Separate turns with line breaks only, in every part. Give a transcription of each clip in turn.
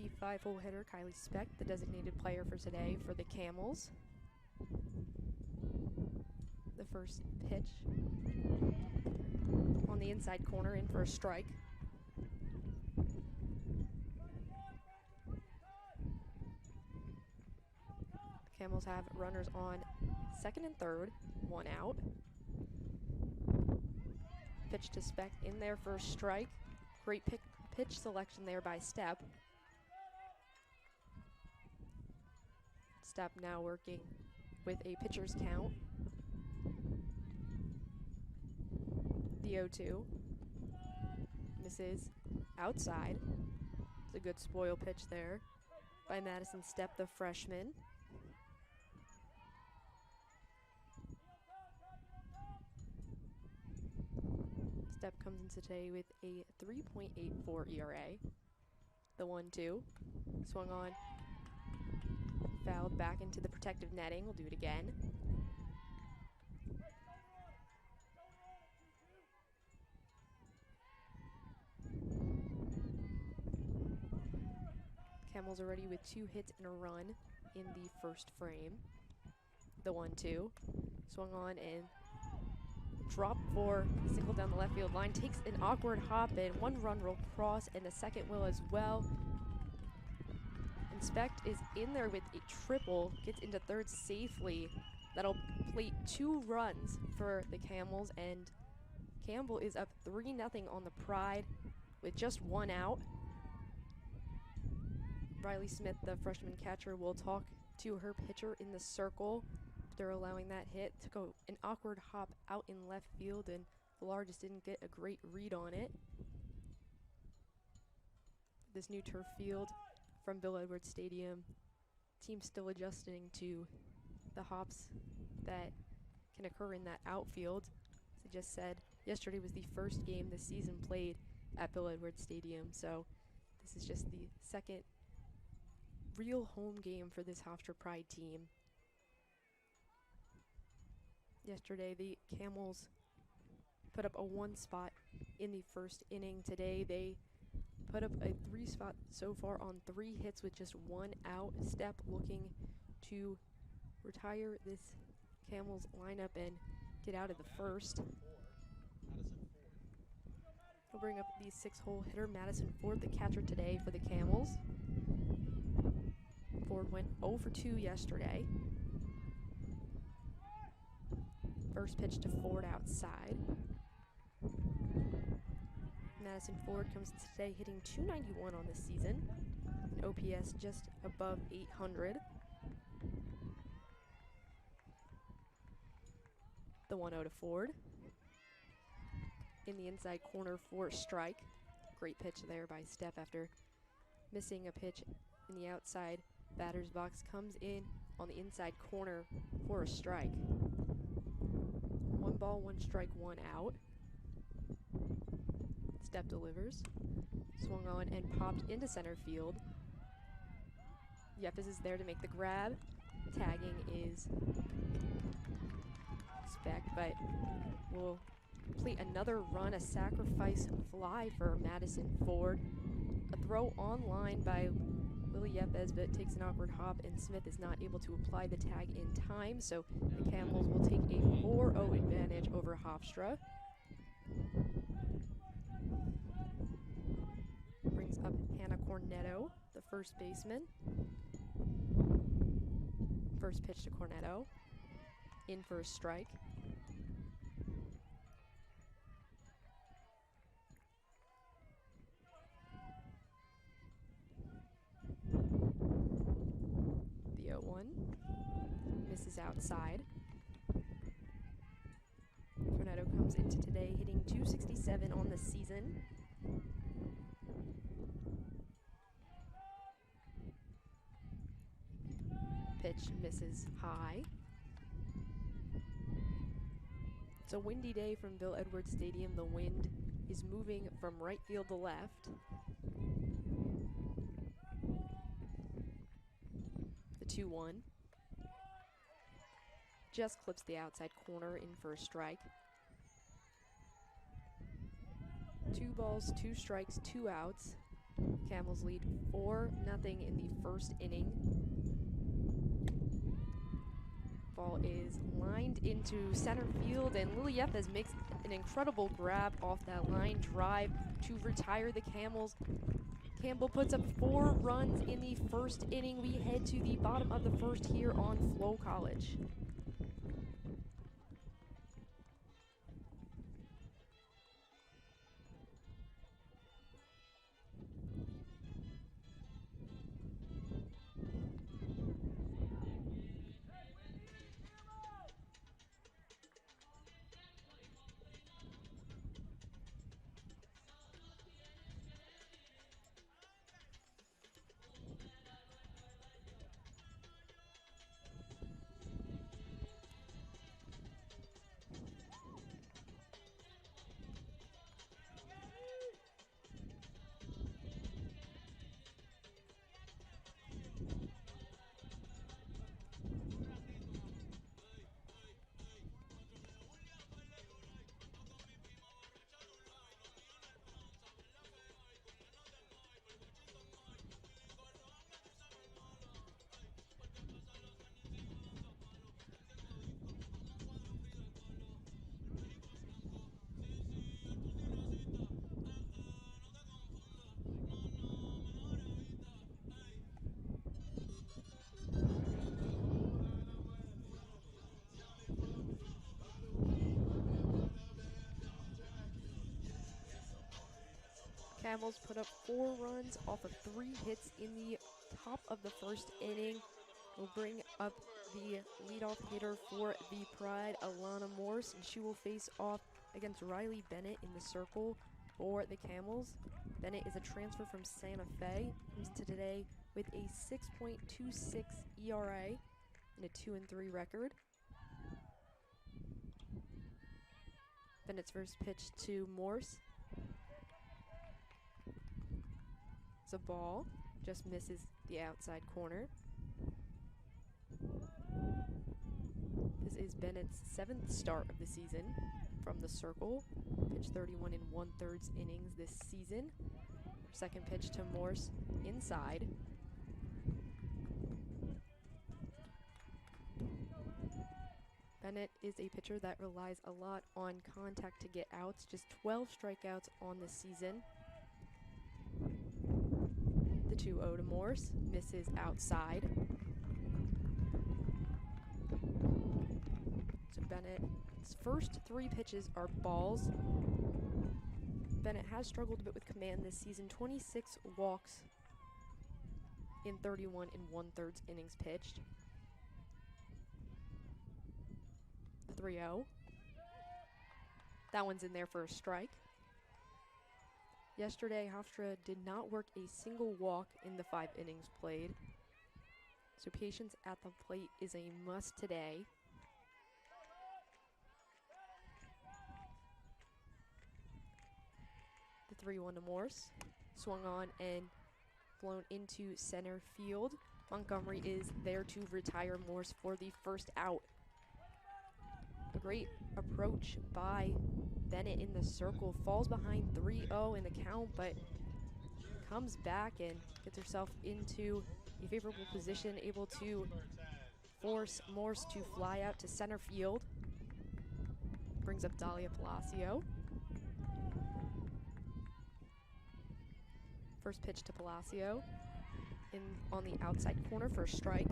the 5-hole hitter, Kylie Speck, the designated player for today for the Camels. The first pitch on the inside corner, in for a strike. The Camels have runners on second and third, 1 out. Pitch to Speck, in there for a strike. Great pitch selection there by Stepp. Stepp now working with a pitcher's count. The 0-2. Misses outside. It's a good spoil pitch there by Madison Stepp, the freshman. Stepp comes in today with a 3.84 ERA. The 1-2. Swung on. Fouled back into the protective netting. We'll do it again. Camels are ready with 2 hits and a run in the first frame. The 1-2. Swung on and dropped for single down the left field line. Takes an awkward hop and 1 run will cross, and the second will as well. Speck is in there with a triple, gets into third safely. That'll plate 2 runs for the Camels, and Campbell is up 3-0 on the Pride with just 1 out. Riley Smith, the freshman catcher, will talk to her pitcher in the circle after allowing that hit. Took an awkward hop out in left field, and Villar just didn't get a great read on it. This new turf field from Bill Edwards Stadium, team still adjusting to the hops that can occur in that outfield. As I just said, yesterday was the first game this season played at Bill Edwards Stadium, so this is just the second real home game for this Hofstra Pride team. Yesterday, the Camels put up a 1 spot in the first inning. Today, they put up a 3 spot so far on 3 hits with just 1 out. Stepp looking to retire this Camels lineup and get out of the first. We'll bring up the 6-hole hitter, Madison Ford, the catcher today for the Camels. Ford went 0 for 2 yesterday. First pitch to Ford outside. Madison Ford comes today hitting .291 on this season, an OPS just above 800. The 1-0 to Ford. In the inside corner for a strike. Great pitch there by Stepp after missing a pitch in the outside batter's box. Comes in on the inside corner for a strike. 1 ball, 1 strike, 1 out. Stepp delivers. Swung on and popped into center field. Yepes is there to make the grab. Tagging is Speck, but will complete another run, a sacrifice fly for Madison Ford. A throw on line by Lily Yepes, but takes an awkward hop, and Smith is not able to apply the tag in time, so the Camels will take a 4-0 advantage over Hofstra. Brings up Hannah Cornetto, the first baseman. First pitch to Cornetto. In for a strike. The 0-1. Misses outside. Cornetto comes into today hitting .267 on the season. Pitch misses high. It's a windy day from Bill Edwards Stadium. The wind is moving from right field to left. The 2-1. Just clips the outside corner, in for a strike. 2 balls, 2 strikes, 2 outs. Camels lead 4-0 in the first inning. Ball is lined into center field, and Liliethes makes an incredible grab off that line drive to retire the Camels. Campbell puts up 4 runs in the first inning. We head to the bottom of the first here on Flo College. Camels put up 4 runs off of 3 hits in the top of the first inning. We'll bring up the leadoff hitter for the Pride, Alana Morse, and she will face off against Riley Bennett in the circle for the Camels. Bennett is a transfer from Santa Fe, comes into today with a 6.26 ERA and a 2-3 record. Bennett's first pitch to Morse. It's a ball, just misses the outside corner. This is Bennett's 7th start of the season from the circle. Pitched 31 1/3 innings this season. Second pitch to Morse inside. Bennett is a pitcher that relies a lot on contact to get outs, just 12 strikeouts on the season. The 2-0 to Morse, misses outside. So Bennett's first 3 pitches are balls. Bennett has struggled a bit with command this season, 26 walks in 31 1/3 innings pitched. The 3-0. That one's in there for a strike. Yesterday, Hofstra did not work a single walk in the 5 innings played. So patience at the plate is a must today. The 3-1 to Morse. Swung on and flown into center field. Montgomery is there to retire Morse for the first out. A great approach by Bennett in the circle, falls behind 3-0 in the count, but comes back and gets herself into a favorable position, able to force Morse to fly out to center field. Brings up Dahlia Palacio. First pitch to Palacio on the outside corner for a strike.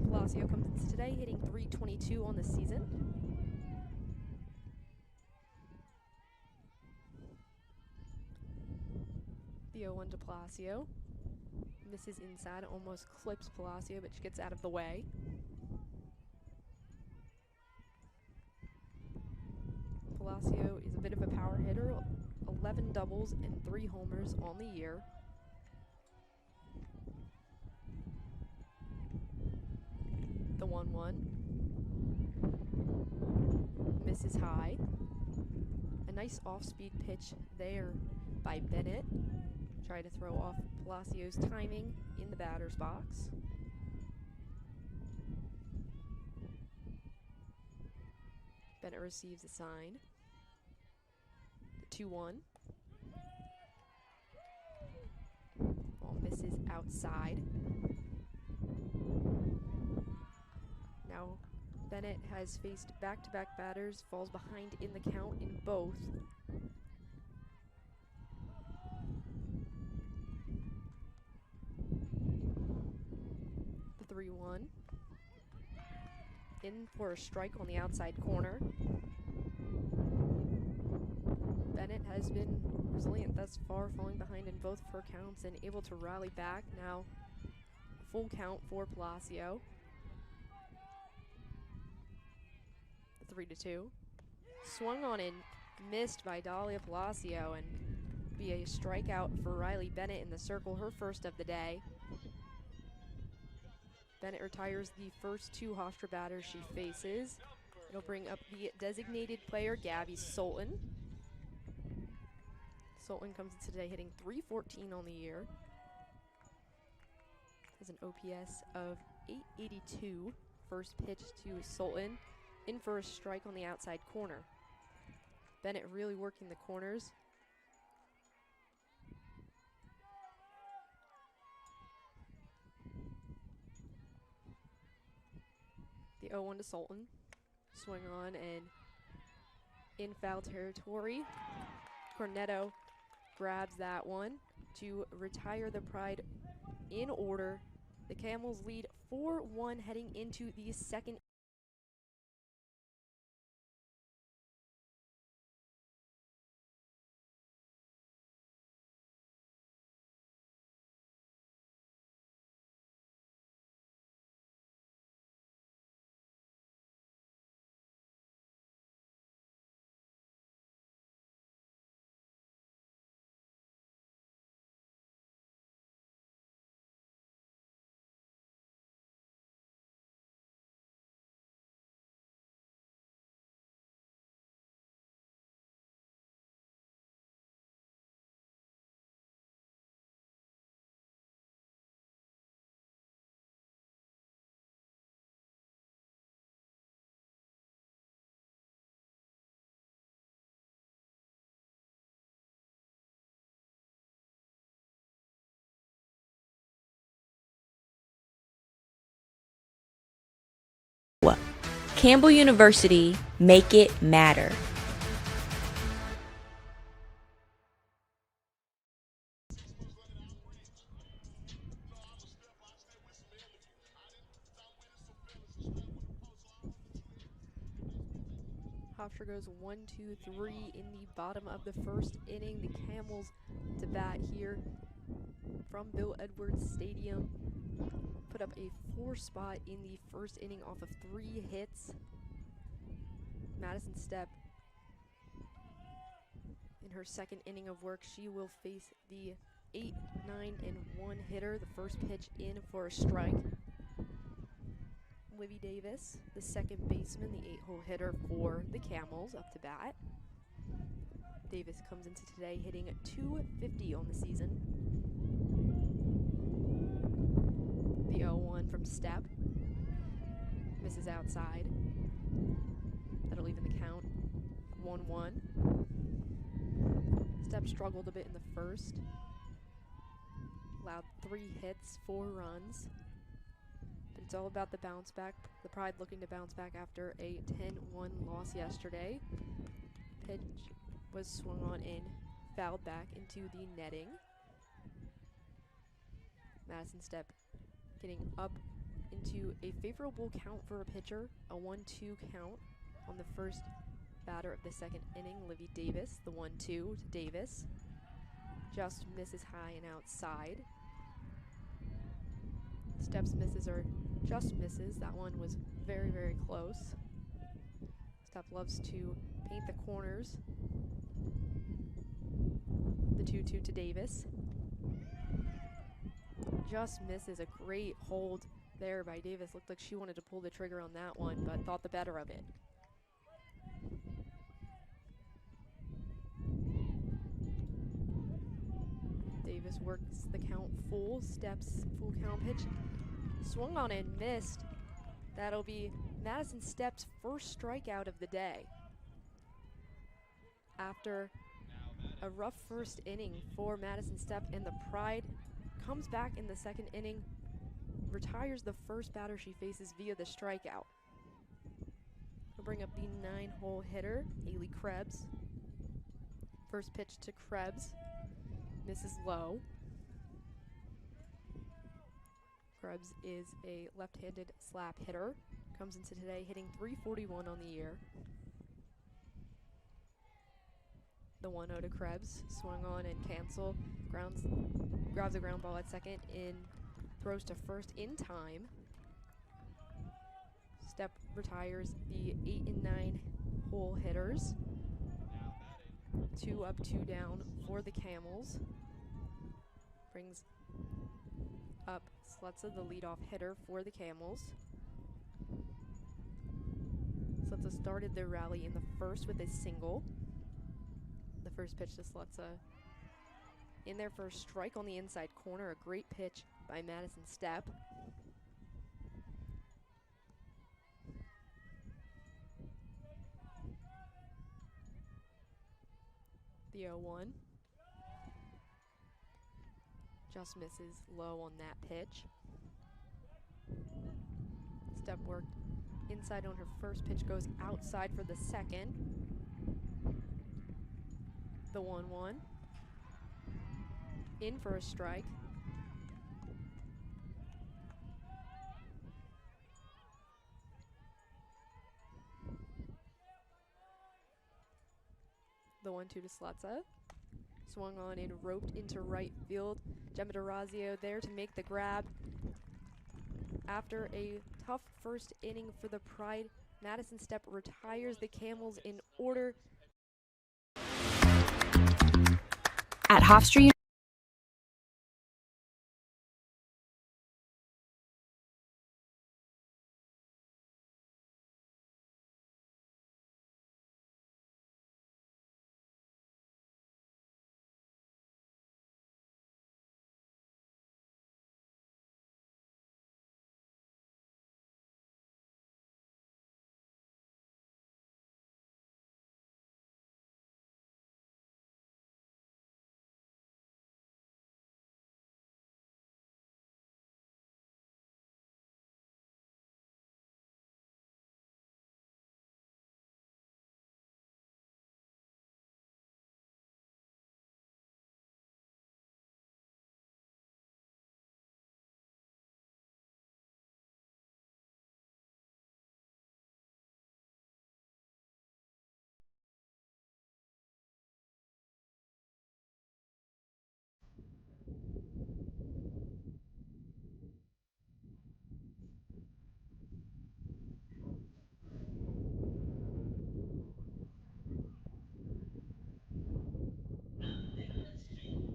Palacio comes today hitting .322 on the season. The 0-1 to Palacio. Misses inside, almost clips Palacio, but she gets out of the way. Palacio is a bit of a power hitter, 11 doubles and 3 homers on the year. The 1-1. Misses high. A nice off-speed pitch there by Bennett. Try to throw off Palacio's timing in the batter's box. Bennett receives a sign. The 2-1. misses outside. Now Bennett has faced back-to-back batters, falls behind in the count in both. The 3-1. In for a strike on the outside corner. Bennett has been resilient thus far, falling behind in both of her counts and able to rally back. Now full count for Palacio. 3-2. Swung on and missed by Dahlia Palacio, and be a strikeout for Riley Bennett in the circle, her first of the day. Bennett retires the first two Hofstra batters she faces. It'll bring up the designated player, Gabby Sultan. Sultan comes in today hitting .314 on the year. Has an OPS of .882. First pitch to Sultan. In for a strike on the outside corner. Bennett really working the corners. The 0-1 to Sultan. Swing on and in foul territory. Cornetto grabs that one to retire the Pride in order. The Camels lead 4-1 heading into the second.
Campbell University, make it matter.
Hofstra goes 1-2-3 in the bottom of the first inning. The Camels to bat here from Bill Edwards Stadium. Put up a 4 spot in the first inning off of 3 hits. Madison Stepp, in her second inning of work, she will face the 8, 9, and 1 hitter. The first pitch in for a strike. Livy Davis, the second baseman, the 8-hole hitter for the Camels, up to bat. Davis comes into today hitting .250 on the season. The 0-1 from Stepp. Misses outside. That'll even the count. 1-1. Stepp struggled a bit in the first. Allowed 3 hits, 4 runs. But it's all about the bounce back. The Pride looking to bounce back after a 10-1 loss yesterday. Pitch was swung on and fouled back into the netting. Madison Stepp getting up into a favorable count for a pitcher, a 1-2 count on the first batter of the second inning. Livy Davis, the 1-2 to Davis. Just misses high and outside. Stepp's misses are just misses. That one was very, very close. Stepp loves to paint the corners. The 2-2 to Davis. Just misses. A great hold there by Davis. Looked like she wanted to pull the trigger on that one, but thought the better of it. Davis works the count full. Stepp's full count pitch. Swung on and missed. That'll be Madison Stepp's first strikeout of the day. After a rough first inning for Madison Stepp, and the Pride comes back in the second inning, retires the first batter she faces via the strikeout. We'll bring up the 9-hole hitter, Haley Krebs. First pitch to Krebs, misses low. Krebs is a left-handed slap hitter. Comes into today hitting .341 on the year. The 1-0 to Krebs, swung on and cancel. Grabs a ground ball at second and throws to first in time. Step retires the 8 and 9 hole hitters. 2 up, 2 down for the Camels. Brings up Slutza, the leadoff hitter for the Camels. Slutza started their rally in the first with a single. The first pitch to Slutza in there for a strike on the inside corner. A great pitch by Madison Stepp. The 0-1. Just misses low on that pitch. Stepp worked inside on her first pitch, goes outside for the second. The 1-1. In for a strike. The 1-2 to Slutza. Swung on and roped into right field. Gemma DeRazio there to make the grab. After a tough first inning for the Pride, Madison Stepp retires the Camels in order.
At Hofstra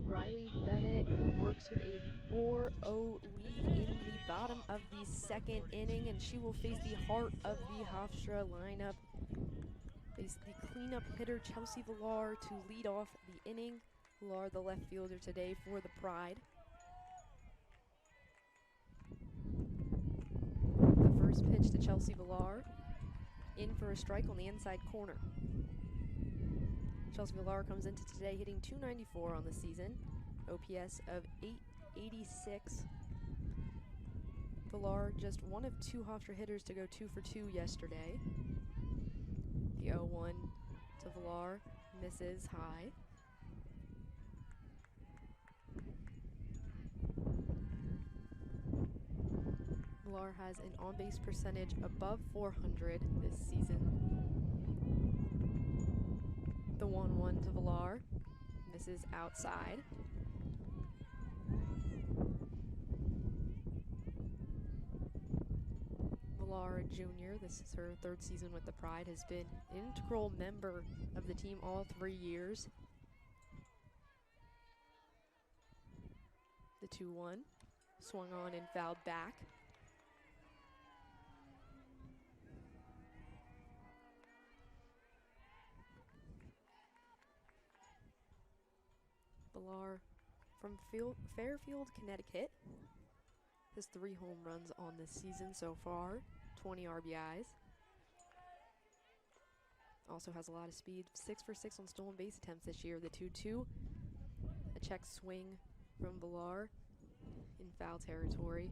Riley Bennett works with a 4-0 lead in the bottom of the second inning, and she will face the heart of the Hofstra lineup. Face the cleanup hitter Chelsea Villar to lead off the inning. Villar, the left fielder today for the Pride. The first pitch to Chelsea Villar, in for a strike on the inside corner. Chelsea Villar comes into today hitting .294 on the season, OPS of .886. Villar just one of 2 Hofstra hitters to go 2 for 2 yesterday. The 0-1 to Villar, misses high. Villar has an on-base percentage above .400 this season. The 1-1 to Villar, misses outside. Villar Jr., this is her 3rd season with the Pride, has been an integral member of the team all 3 years. The 2-1, swung on and fouled back. Villar from Fairfield, Connecticut. Has 3 home runs on this season so far, 20 RBIs. Also has a lot of speed, 6 for 6 on stolen base attempts this year. The 2-2, a check swing from Villar in foul territory.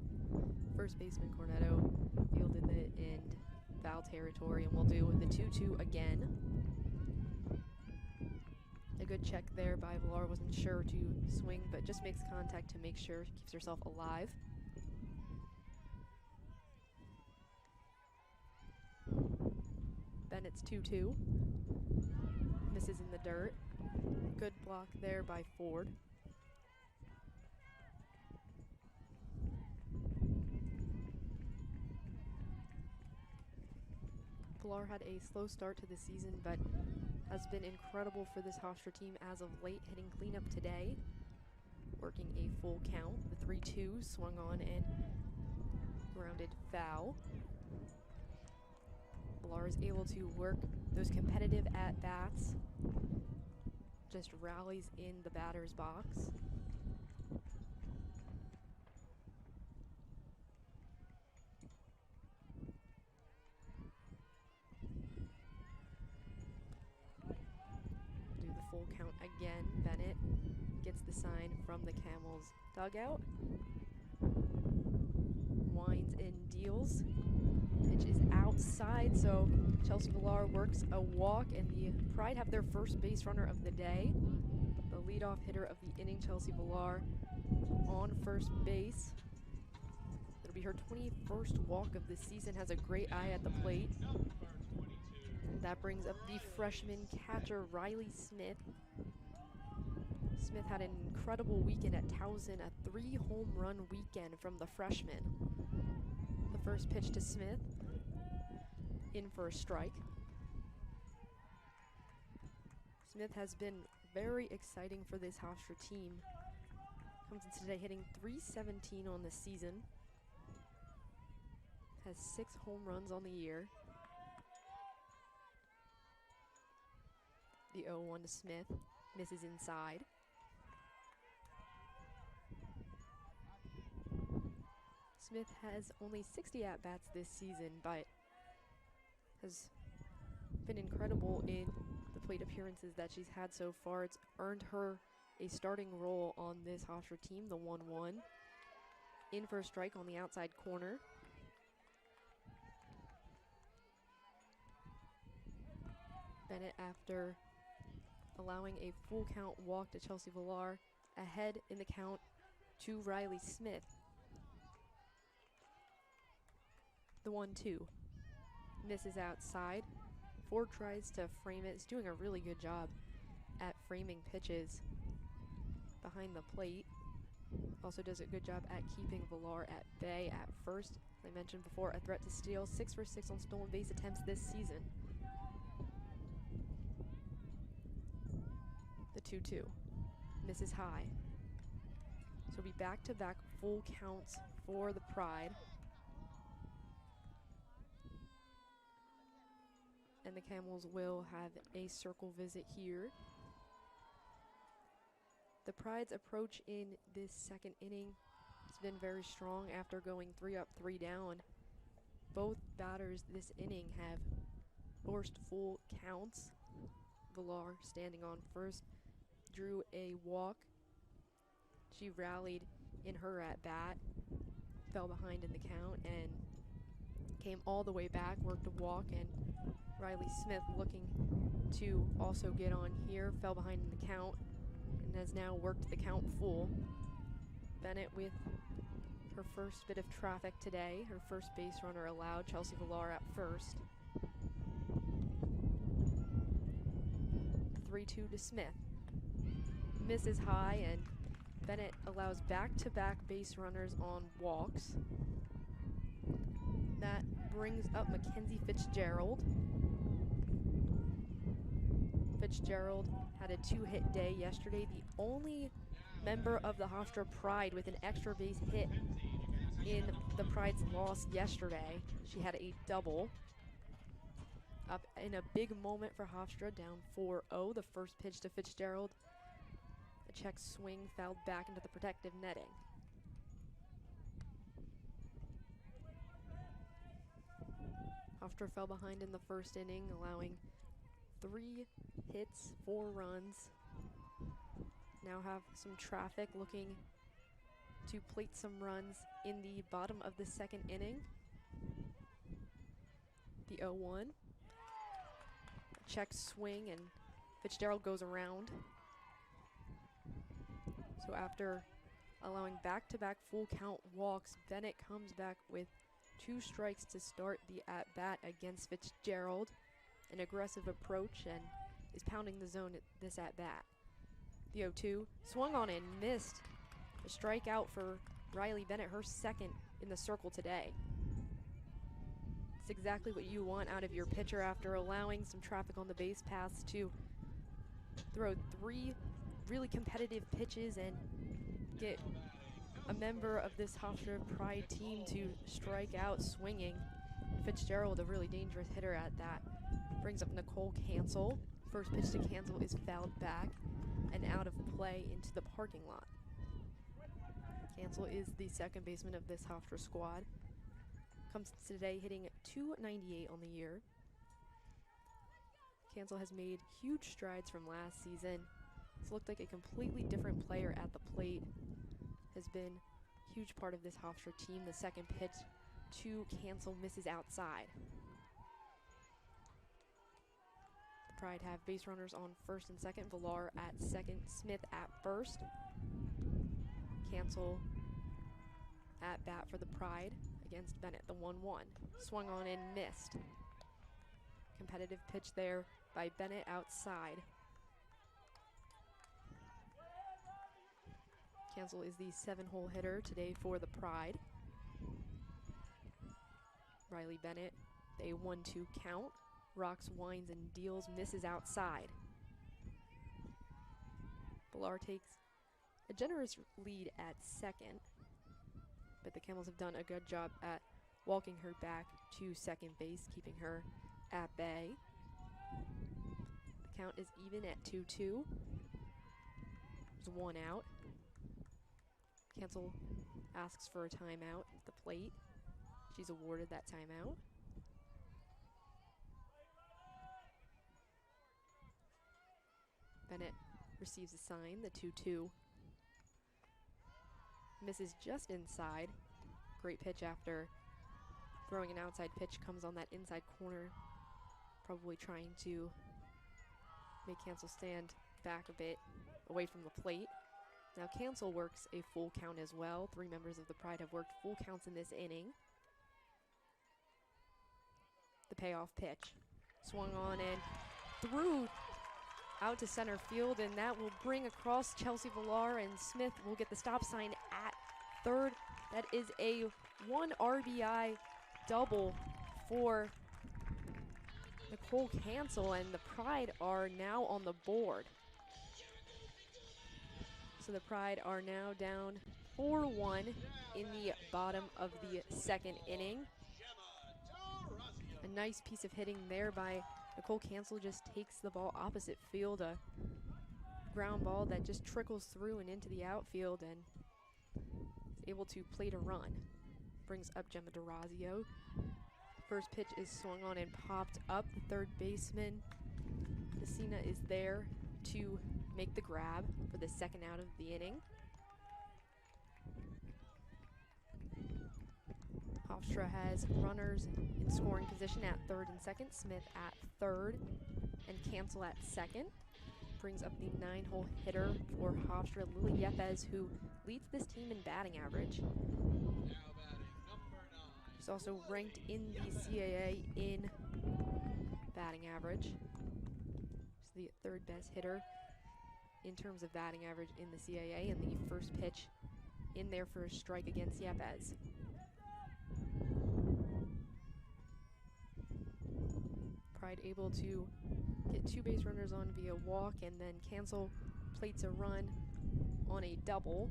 First baseman Cornetto fielded it in foul territory, and we'll do the 2-2 again. A good check there by Villar. Wasn't sure to swing, but just makes contact to make sure, keeps herself alive. Bennett's 2-2. Misses in the dirt. Good block there by Ford. Villar had a slow start to the season, but has been incredible for this Hofstra team as of late, hitting cleanup today, working a full count. The 3-2 swung on and grounded foul. Villar is able to work those competitive at-bats, just rallies in the batter's box. Do the full count again. Bennett gets the sign from the Camels dugout. Winds and deals. Pitch is outside, so Chelsea Villar works a walk, and the Pride have their first base runner of the day. The leadoff hitter of the inning, Chelsea Villar, on first base. It'll be her 21st walk of the season, has a great eye at the plate. That brings up the freshman catcher, Riley Smith. Smith had an incredible weekend at Towson, a 3-home run weekend from the freshman. The first pitch to Smith, in for a strike. Smith has been very exciting for this Hofstra team. Comes in today hitting .317 on the season. Has 6 home runs on the year. The 0-1 to Smith, misses inside. Smith has only 60 at-bats this season, but has been incredible in the plate appearances that she's had so far. It's earned her a starting role on this Hofstra team, the 1-1. In for a strike on the outside corner. Bennett, after allowing a full count walk to Chelsea Villar, ahead in the count to Riley Smith. The 1-2. Misses outside. Ford tries to frame it. Is doing a really good job at framing pitches behind the plate. Also does a good job at keeping Villar at bay at first. As I mentioned before, a threat to steal. 6 for 6 on stolen base attempts this season. The 2-2. Misses high. So it'll be back-to-back full counts for the Pride. And the Camels will have a circle visit here. The Pride's approach in this second inning has been very strong after going 3 up, 3 down. Both batters this inning have forced full counts. Villar standing on first, drew a walk. She rallied in her at-bat, fell behind in the count, and came all the way back, worked a walk, and Riley Smith looking to also get on here, fell behind in the count, and has now worked the count full. Bennett with her first bit of traffic today, her first base runner allowed, Chelsea Villar at first. 3-2 to Smith. Misses high, and Bennett allows back-to-back base runners on walks. That brings up Mackenzie Fitzgerald. Fitzgerald had a 2-hit day yesterday, the only member of the Hofstra Pride with an extra base hit in the Pride's loss yesterday. She had a double. Up in a big moment for Hofstra, down 4-0. The first pitch to Fitzgerald. A check swing fouled back into the protective netting. Hofstra fell behind in the first inning, allowing 3 hits, 4 runs. Now have some traffic, looking to plate some runs in the bottom of the second inning. The 0-1. Check swing, and Fitzgerald goes around. So after allowing back-to-back full count walks, Bennett comes back with 2 strikes to start the at-bat against Fitzgerald. An aggressive approach and is pounding the zone at this at-bat. The 0-2 swung on and missed. A strikeout for Riley Bennett, her second in the circle today. It's exactly what you want out of your pitcher after allowing some traffic on the base paths to throw 3 really competitive pitches and get a member of this Hofstra Pride team to strike out swinging. Fitzgerald, a really dangerous hitter at that. Brings up Nicole Cancel. First pitch to Cancel is fouled back and out of play into the parking lot. Cancel is the second baseman of this Hofstra squad. Comes today hitting .298 on the year. Cancel has made huge strides from last season. He's looked like a completely different player at the plate. Has been a huge part of this Hofstra team. The second pitch to Cancel misses outside. The Pride have base runners on first and second. Villar at second, Smith at first. Cancel at bat for the Pride against Bennett, the 1-1. Swung on and missed. Competitive pitch there by Bennett outside. Cancel is the 7-hole hitter today for the Pride. Riley Bennett, a 1-2 count. Rocks, winds, and deals, misses outside. Villar takes a generous lead at second, but the Camels have done a good job at walking her back to second base, keeping her at bay. The count is even at 2-2. There's 1 out. Cancel asks for a timeout at the plate. She's awarded that timeout. Bennett receives a sign, the 2-2. Misses just inside. Great pitch after throwing an outside pitch, comes on that inside corner. Probably trying to make Cancel stand back a bit away from the plate. Now Cancel works a full count as well. 3 members of the Pride have worked full counts in this inning. The payoff pitch. Swung on and threw out to center field, and that will bring across Chelsea Villar, and Smith will get the stop sign at third. That is a 1 RBI double for Nicole Cancel, and the Pride are now on the board. So the Pride are now down 4-1 in the bottom of the second inning. A nice piece of hitting there by Nicole Cancel, just takes the ball opposite field, a ground ball that just trickles through and into the outfield and is able to plate a run. Brings up Gemma DeRazio. First pitch is swung on and popped up. The third baseman, Messina, is there to make the grab for the second out of the inning. Hofstra has runners in scoring position at third and second. Smith at third and Cancel at second. Brings up the 9-hole hitter for Hofstra, Lily Yepes, who leads this team in batting average. She's also ranked in the CAA in batting average. She's the 3rd best hitter in terms of batting average in the CAA, and the first pitch in there for a strike against Yepes. Pride able to get 2 base runners on via walk, and then Cancel plates a run on a double.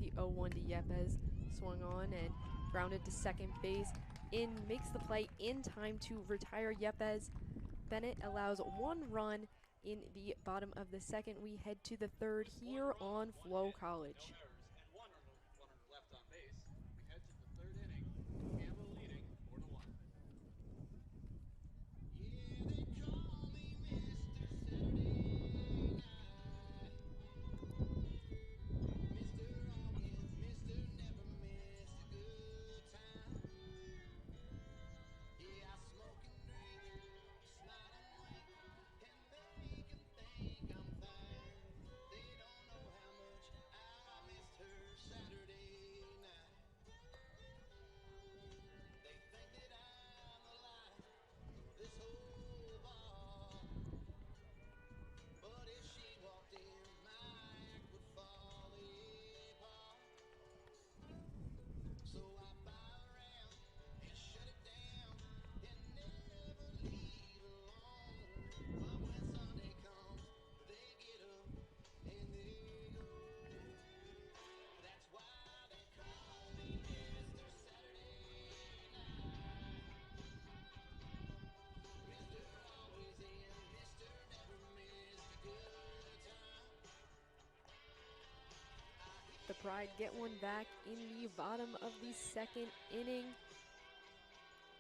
The 0-1 to Yepes, swung on and grounded to second base. In makes the play in time to retire Yepes. Bennett allows 1 run in the bottom of the second. We head to the third here on Flow College. Pride get one back in the bottom of the second inning.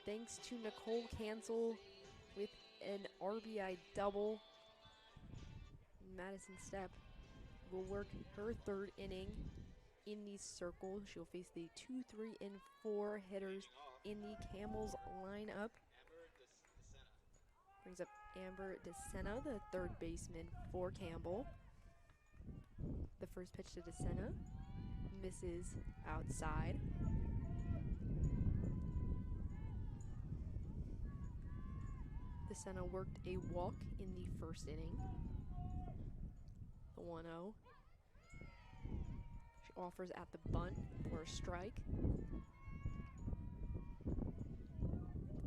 Thanks to Nicole Cancel with an RBI double. Madison Stepp will work her third inning in the circle. She'll face the 2, 3, and 4 hitters in the Camels lineup. Brings up Amber DeSena, the third baseman for Campbell. The first pitch to DeSena misses outside. DeSena worked a walk in the first inning. The 1-0. She offers at the bunt for a strike.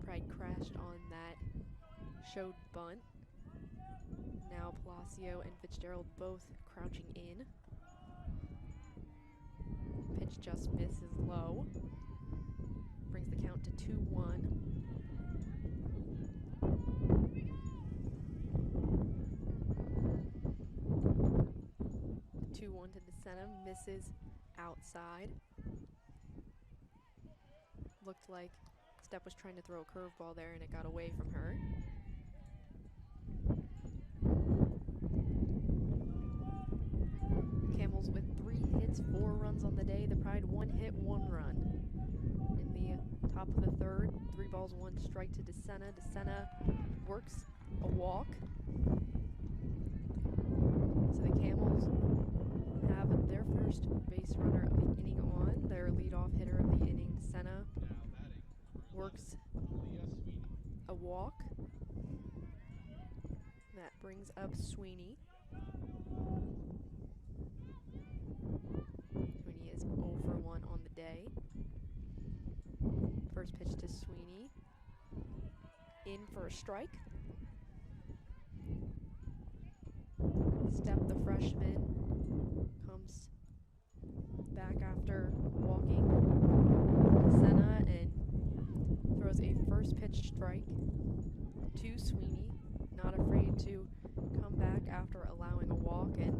Pride crashed on that showed bunt. Now Palacio and Fitzgerald both crouching in. Pitch just misses low. Brings the count to 2-1. 2-1 to DeSena, misses outside. Looked like Stepp was trying to throw a curveball there and it got away from her. Camels with 3 hits, 4 runs on the day. The Pride 1 hit, 1 run. In the top of the third, 3 balls, 1 strike to DeSena. DeSena works a walk. So the Camels have their first base runner of the inning on. Their leadoff hitter of the inning, DeSena, works a walk. That brings up Sweeney. Sweeney is 0 for 1 on the day. First pitch to Sweeney. In for a strike. Stepp, the freshman, comes back after walking DeSena and throws a first pitch strike to Sweeney. Not afraid to come back after allowing a walk, and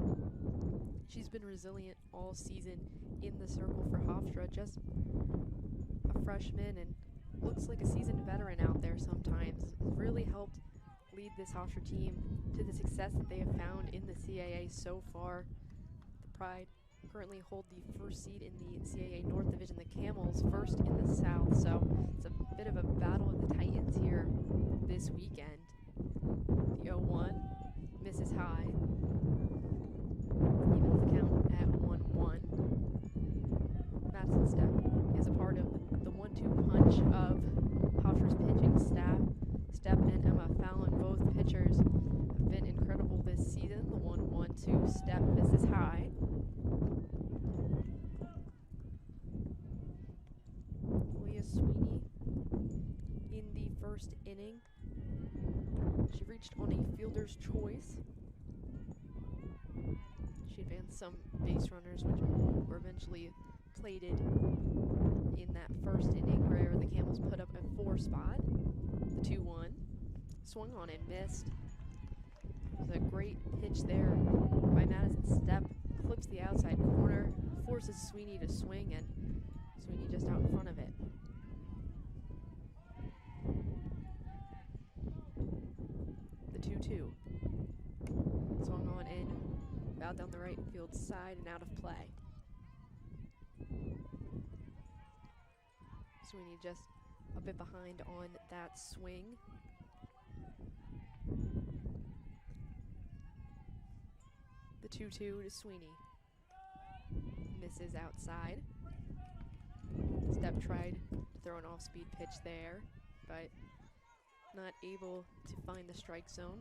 she's been resilient all season in the circle for Hofstra. Just a freshman and looks like a seasoned veteran out there sometimes. Really helped lead this Hofstra team to the success that they have found in the CAA so far. The Pride currently hold the first seed in the CAA North Division, the Camels first in the South, so it's a bit of a battle of the Titans here this weekend. The 0-1 misses high. Evens the count at 1-1. Madison Stepp is a part of the 1-2 punch of Hofstra's pitching staff. Stepp and Emma Fallon, both pitchers, have been incredible this season. The 1-1 to Stepp misses high. Leah Sweeney in the first inning. She reached on a fielder's choice. She advanced some base runners, which were eventually plated in that first inning, where the Camels put up a 4 spot. The 2-1. Swung on and missed. It was a great pitch there by Madison Stepp. Clips the outside corner, forces Sweeney to swing, and Sweeney just out in front of it. The 2-2. Swung on in, fouled down the right field side and out of play. Sweeney just a bit behind on that swing. The 2-2 to Sweeney. Misses outside. Stepp tried to throw an off-speed pitch there, but not able to find the strike zone.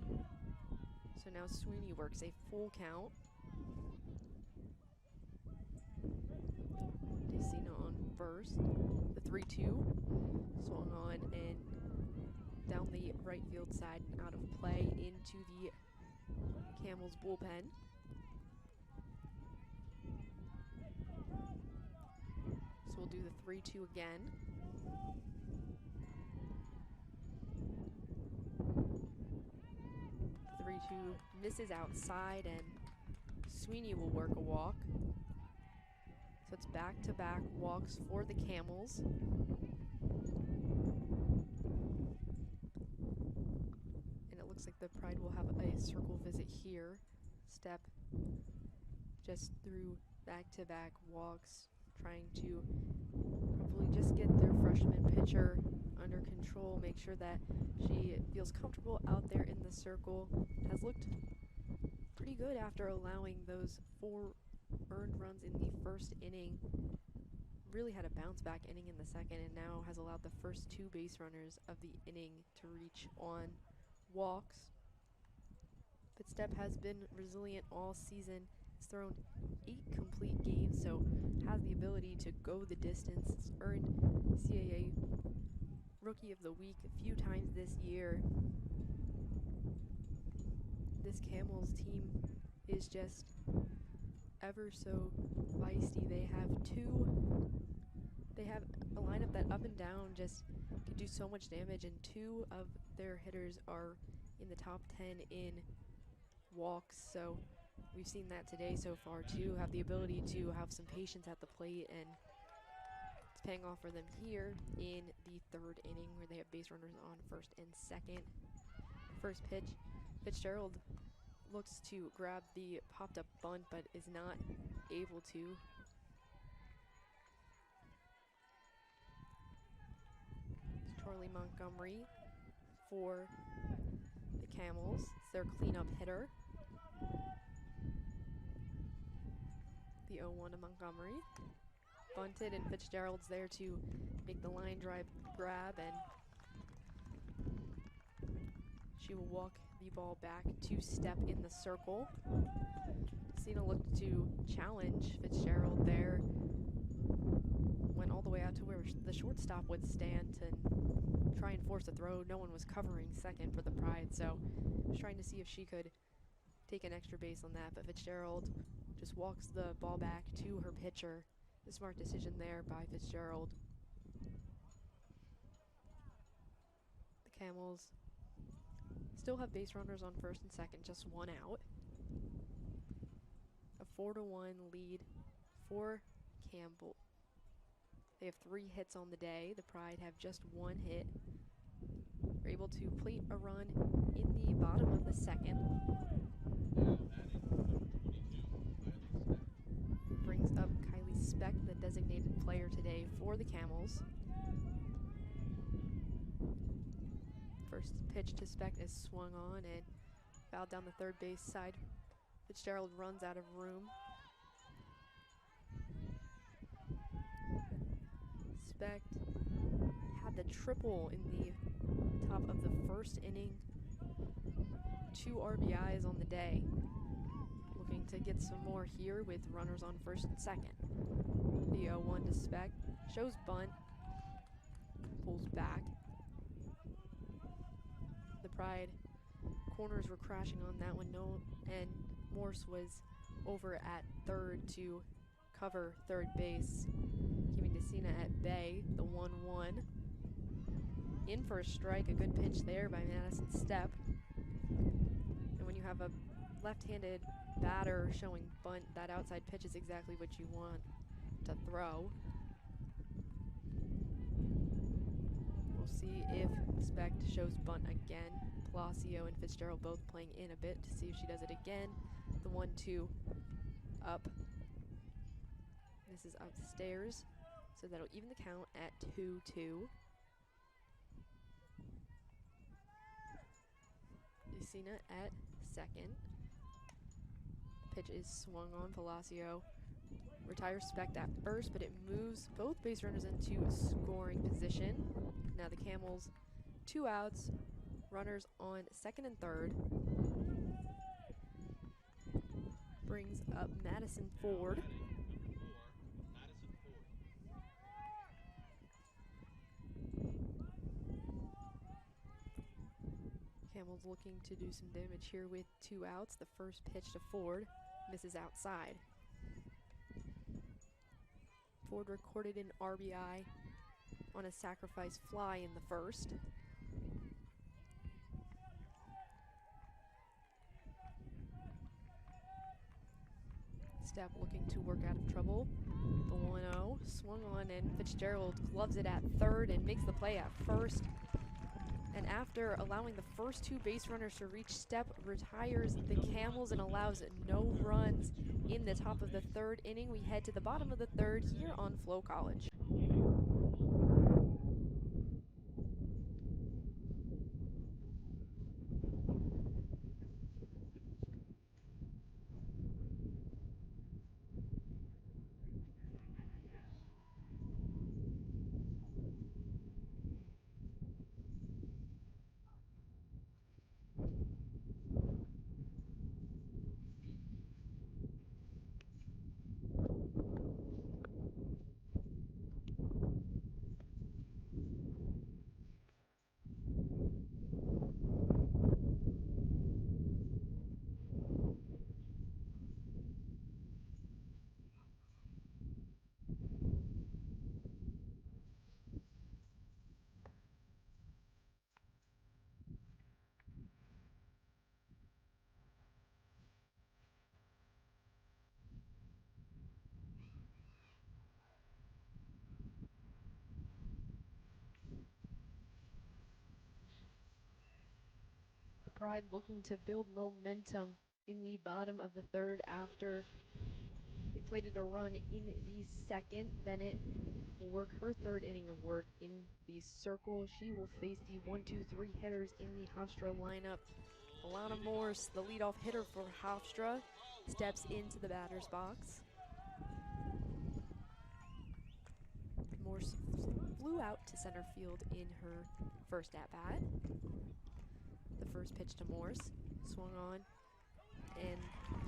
So now Sweeney works a full count. DeSena on first. The 3-2. Swung on and down the right field side and out of play into the Camels bullpen. So we'll do the 3-2 again. The 3-2 misses outside and Sweeney will work a walk. So it's back-to-back walks for the Camels. And it looks like the Pride will have a circle visit here. Step just through back-to-back walks, trying to hopefully just get their freshman pitcher under control, make sure that she feels comfortable out there in the circle. Has looked pretty good after allowing those 4 earned runs in the first inning. Really had a bounce back inning in the second, and now has allowed the first 2 base runners of the inning to reach on walks. But Step has been resilient all season. Has thrown 8 complete games, so has the ability to go the distance. Has earned CAA Rookie of the Week a few times this year. This Camels team is just ever so feisty. They have a lineup that up and down just can do so much damage, and 2 of their hitters are in the top 10 in walks, so we've seen that today so far too. Have the ability to have some patience at the plate, and it's paying off for them here in the 3rd inning, where they have base runners on first and second. First pitch, Fitzgerald looks to grab the popped up bunt, but is not able to. It's Charlie Montgomery for the Camels. It's their cleanup hitter. The 0-1 to Montgomery. Bunted, and Fitzgerald's there to make the line drive grab, and she will walk the ball back to Step in the circle. Cena looked to challenge Fitzgerald there. Went all the way out to where the shortstop would stand to try and force a throw. No one was covering second for the Pride, so was trying to see if she could take an extra base on that, but Fitzgerald just walks the ball back to her pitcher. A smart decision there by Fitzgerald. The Camels still have base runners on first and second, just 1 out. A 4-1 lead for Campbell. They have 3 hits on the day. The Pride have just 1 hit. They're able to plate a run in the bottom of the second. Brings up Kylie Speck, the designated player today for the Camels. First pitch to Speck is swung on and fouled down the third base side. Fitzgerald runs out of room. Speck had the triple in the top of the first inning. 2 RBIs on the day. Looking to get some more here with runners on first and second. The 0-1 to Speck. Shows bunt. Pulls back. The Pride corners were crashing on that one. And Morse was over at third to cover third base. Keeping Decina at bay. The 1-1. In for a strike. A good pitch there by Madison Step. And when you have a left-handed batter showing bunt, that outside pitch is exactly what you want to throw. We'll see if Speck shows bunt again. Palacio and Fitzgerald both playing in a bit to see if she does it again. The 1-2 up. This is upstairs, so that'll even the count at 2-2. Lucina at second. Pitch is swung on. Palacio retires Speck at first, but it moves both base runners into scoring position. Now the Camels, 2 outs, runners on second and third. Brings up Madison Ford. Camels looking to do some damage here with 2 outs. The first pitch to Ford misses outside. Ford recorded an RBI on a sacrifice fly in the first. Step looking to work out of trouble. The 1-0 swung on, and Fitzgerald gloves it at third and makes the play at first. And after allowing the first two base runners to reach, Step retires the Camels and allows no runs in the top of the third inning. We head to the bottom of the third here on Flow College. Pride looking to build momentum in the bottom of the third after they plated a run in the second. Bennett will work her third inning of work in the circle. She will face the 1-2-3 hitters in the Hofstra lineup. Alana Morse, the leadoff hitter for Hofstra, steps into the batter's box. Morse flew out to center field in her first at-bat. The first pitch to Morse, swung on, and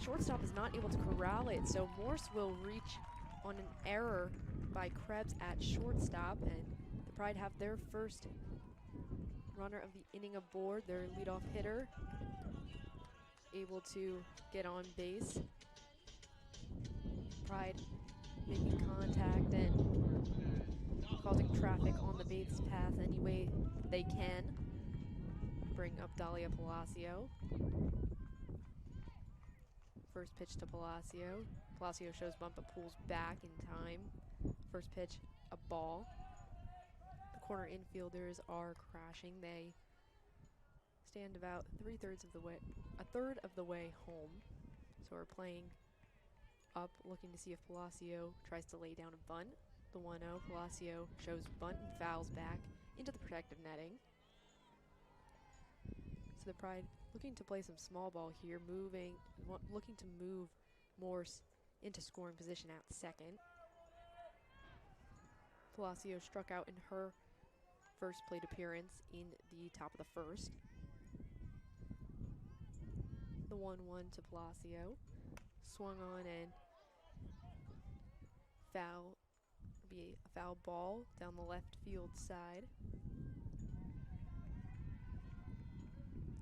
shortstop is not able to corral it, so Morse will reach on an error by Krebs at shortstop, and the Pride have their first runner of the inning aboard, their leadoff hitter, able to get on base. Pride making contact and causing traffic on the base path any way they can. Bring up Dahlia Palacio. First pitch to Palacio. Palacio shows bunt but pulls back in time. First pitch, a ball. The corner infielders are crashing. They stand about a third of the way home. So we're playing up, looking to see if Palacio tries to lay down a bunt. The 1-0, Palacio shows bunt and fouls back into the protective netting. So the Pride looking to play some small ball here, looking to move Morse into scoring position at second. Palacio struck out in her first plate appearance in the top of the first. The 1-1 to Palacio, swung on and be a foul ball down the left field side.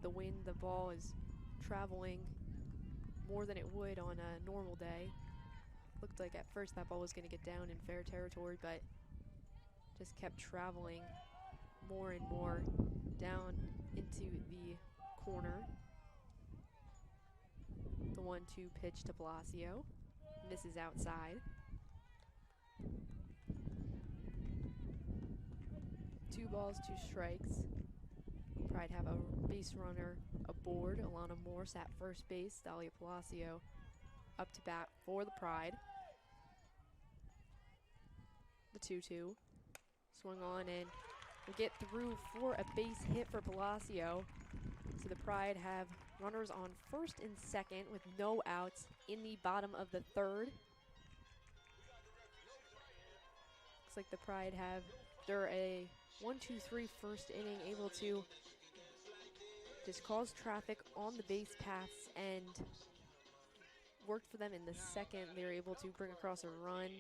The wind, the ball is traveling more than it would on a normal day. Looked like at first that ball was going to get down in fair territory, but just kept traveling more and more down into the corner. The 1-2 pitch to Palacio, misses outside. 2 balls, 2 strikes. Pride have a base runner aboard. Alana Morse at first base. Dahlia Palacio up to bat for the Pride. The 2-2. Swung on and will get through for a base hit for Palacio. So the Pride have runners on first and second with no outs in the bottom of the third. Looks like the Pride have, they're a 1-2-3 first inning, able to just cause traffic on the base paths, and worked for them in the second. They were able to bring across a run,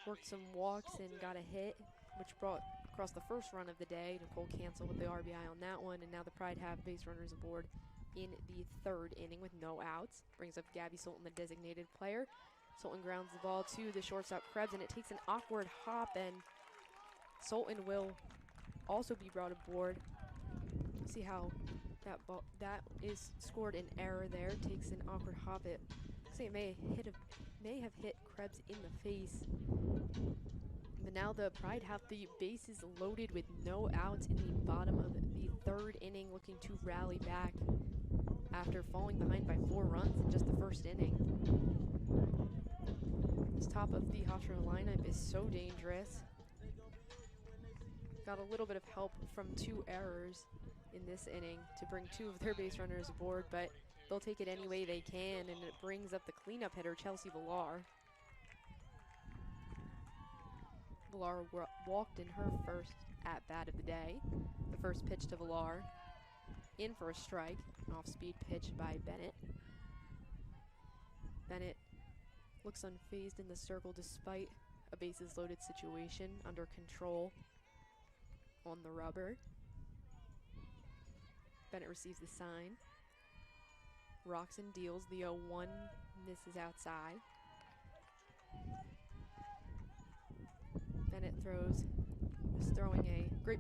worked some walks and got a hit, which brought across the first run of the day. Nicole Cancel with the RBI on that one, and now the Pride have base runners aboard in the third inning with no outs. Brings up Gabby Sultan, the designated player. Sultan grounds the ball to the shortstop Krebs, and it takes an awkward hop, and Sultan will also be brought aboard. See how that is scored in error there. Takes an awkward hop. It Looks like it may have hit Krebs in the face. But now the Pride have the bases loaded with no outs in the bottom of the third inning, looking to rally back after falling behind by 4 runs in just the first inning. This top of the Hofstra lineup is so dangerous. Got a little bit of help from 2 errors in this inning to bring 2 of their base runners aboard, but they'll take it any way they can, and it brings up the cleanup hitter, Chelsea Villar. Villar walked in her first at-bat of the day. The first pitch to Villar, in for a strike, an off-speed pitch by Bennett. Bennett looks unfazed in the circle despite a bases-loaded situation, under control on the rubber. Bennett receives the sign. Rocks and deals, the 0-1 misses outside. Bennett was throwing a great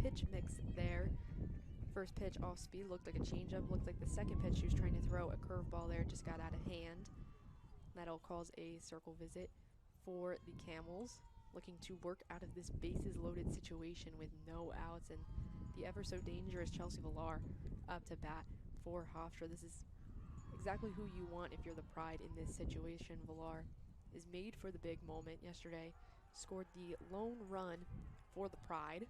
pitch mix there. First pitch off speed, looked like a changeup, looked like the second pitch she was trying to throw a curveball there, just got out of hand. That'll cause a circle visit for the Camels, looking to work out of this bases loaded situation with no outs, and the ever so dangerous Chelsea Villar up to bat for Hofstra. This is exactly who you want if you're the Pride in this situation. Villar is made for the big moment yesterday, scored the lone run for the Pride.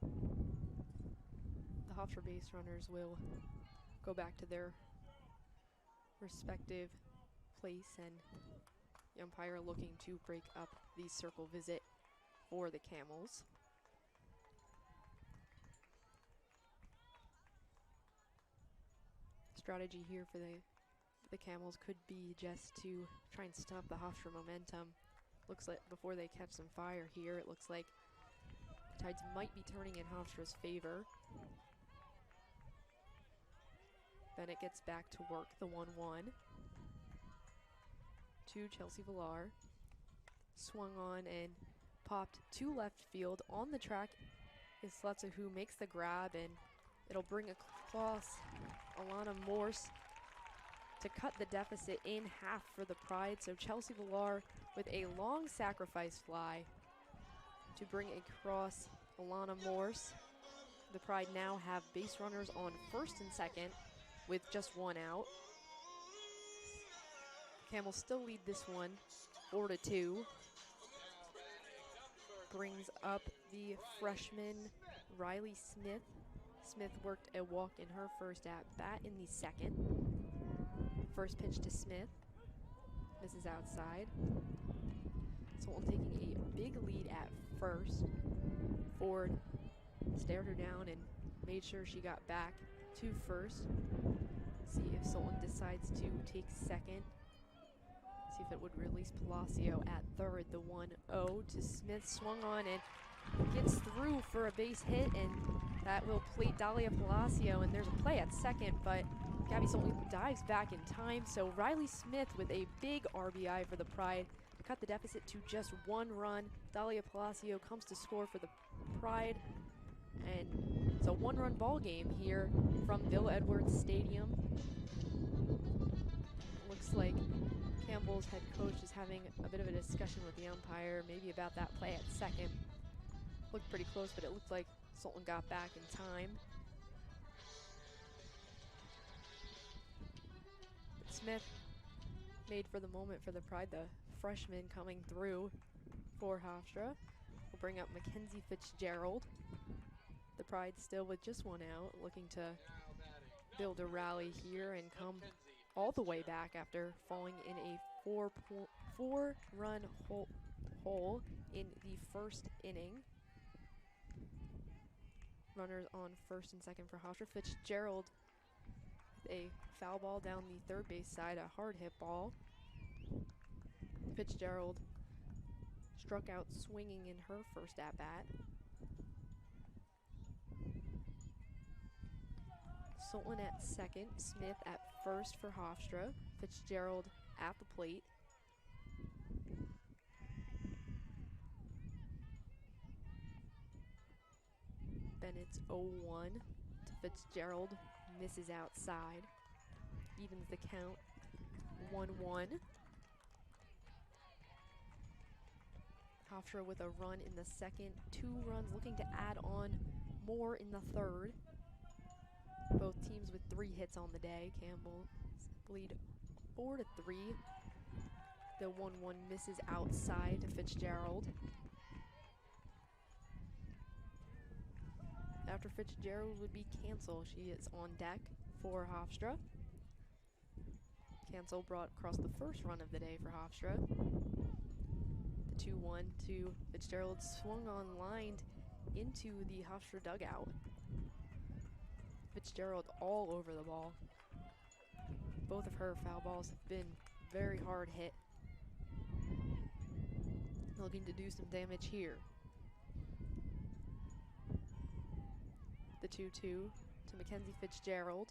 The Hofstra base runners will go back to their respective place, and the umpire looking to break up the circle visit for the Camels. Strategy here for the Camels could be just to try and stop the Hofstra momentum. Looks like before they catch some fire here, it looks like the tides might be turning in Hofstra's favor. Bennett gets back to work, the 1-1 to Chelsea Villar. Swung on and popped to left field. On the track is Slutza, who makes the grab, and it'll bring across Alana Morse to cut the deficit in half for the Pride. So Chelsea Villar with a long sacrifice fly to bring across Alana Morse. The Pride now have base runners on first and second with just 1 out. Camels still lead this one 4-2. Brings up the freshman Riley Smith. Smith worked a walk in her first at-bat in the second. First pitch to Smith, misses outside. Sultan taking a big lead at first. Ford stared her down and made sure she got back to first. See if Sultan decides to take second. See if it would release Palacio at third. The 1-0 to Smith, swung on and gets through for a base hit, and that will plate Dahlia Palacio, and there's a play at second, but Gabby Sultan dives back in time. So Riley Smith with a big RBI for the Pride to cut the deficit to just 1 run. Dahlia Palacio comes to score for the Pride, and it's a 1-run ball game here from Bill Edwards Stadium. Looks like Campbell's head coach is having a bit of a discussion with the umpire, maybe about that play at second. Looked pretty close, but it looked like Sultan got back in time. But Smith made for the moment for the Pride, the freshman coming through for Hofstra. We'll bring up Mackenzie Fitzgerald. The Pride still with just 1 out, looking to build a rally here and come all the way back after falling in a 4-run hole in the first inning. Runners on first and second for Hofstra. Fitzgerald with a foul ball down the third base side, a hard hit ball. Fitzgerald struck out swinging in her first at-bat. Sultan at second, Smith at first for Hofstra. Fitzgerald at the plate. Bennett's 0-1 to Fitzgerald, misses outside. evens the count, 1-1. Hofstra with a run in the second, 2 runs looking to add on more in the third. Both teams with 3 hits on the day. Campbell lead 4-3. The 1-1 misses outside to Fitzgerald. After Fitzgerald would be Cancel. She is on deck for Hofstra. Cancel brought across the first run of the day for Hofstra. The 2-1 to Fitzgerald swung on lined into the Hofstra dugout. Fitzgerald all over the ball. Both of her foul balls have been very hard hit. Looking to do some damage here. The 2-2 to Mackenzie Fitzgerald.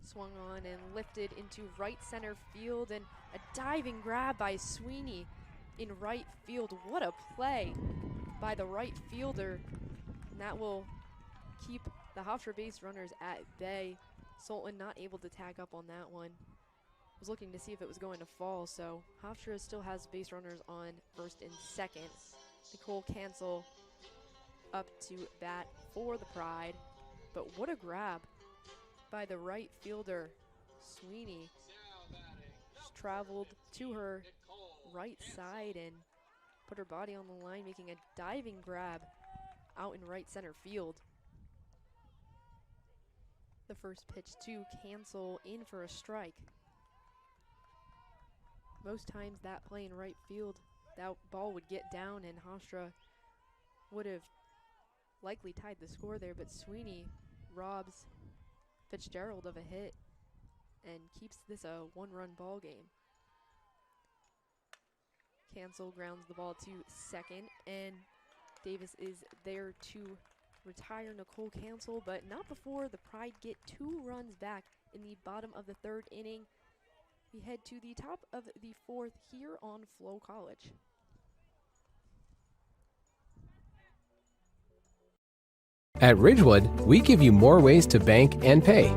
Swung on and lifted into right center field, and a diving grab by Sweeney in right field. What a play by the right fielder. And that will keep the Hofstra base runners at bay. Sultan not able to tag up on that one. Was looking to see if it was going to fall, so Hofstra still has base runners on first and second. Nicole Cancel up to bat for the Pride, but what a grab by the right fielder, Sweeney. Just traveled to her right side and put her body on the line, making a diving grab out in right center field. The first pitch to Cancel in for a strike. Most times that play in right field, that ball would get down and Hofstra would have likely tied the score there, but Sweeney robs Fitzgerald of a hit and keeps this a 1-run ball game. Cancel grounds the ball to second, and Davis is there to retire Nicole Cancel, but not before the Pride get 2 runs back in the bottom of the 3rd inning. We head to the top of the 4th here on Flo College.
At Ridgewood, we give you more ways to bank and pay.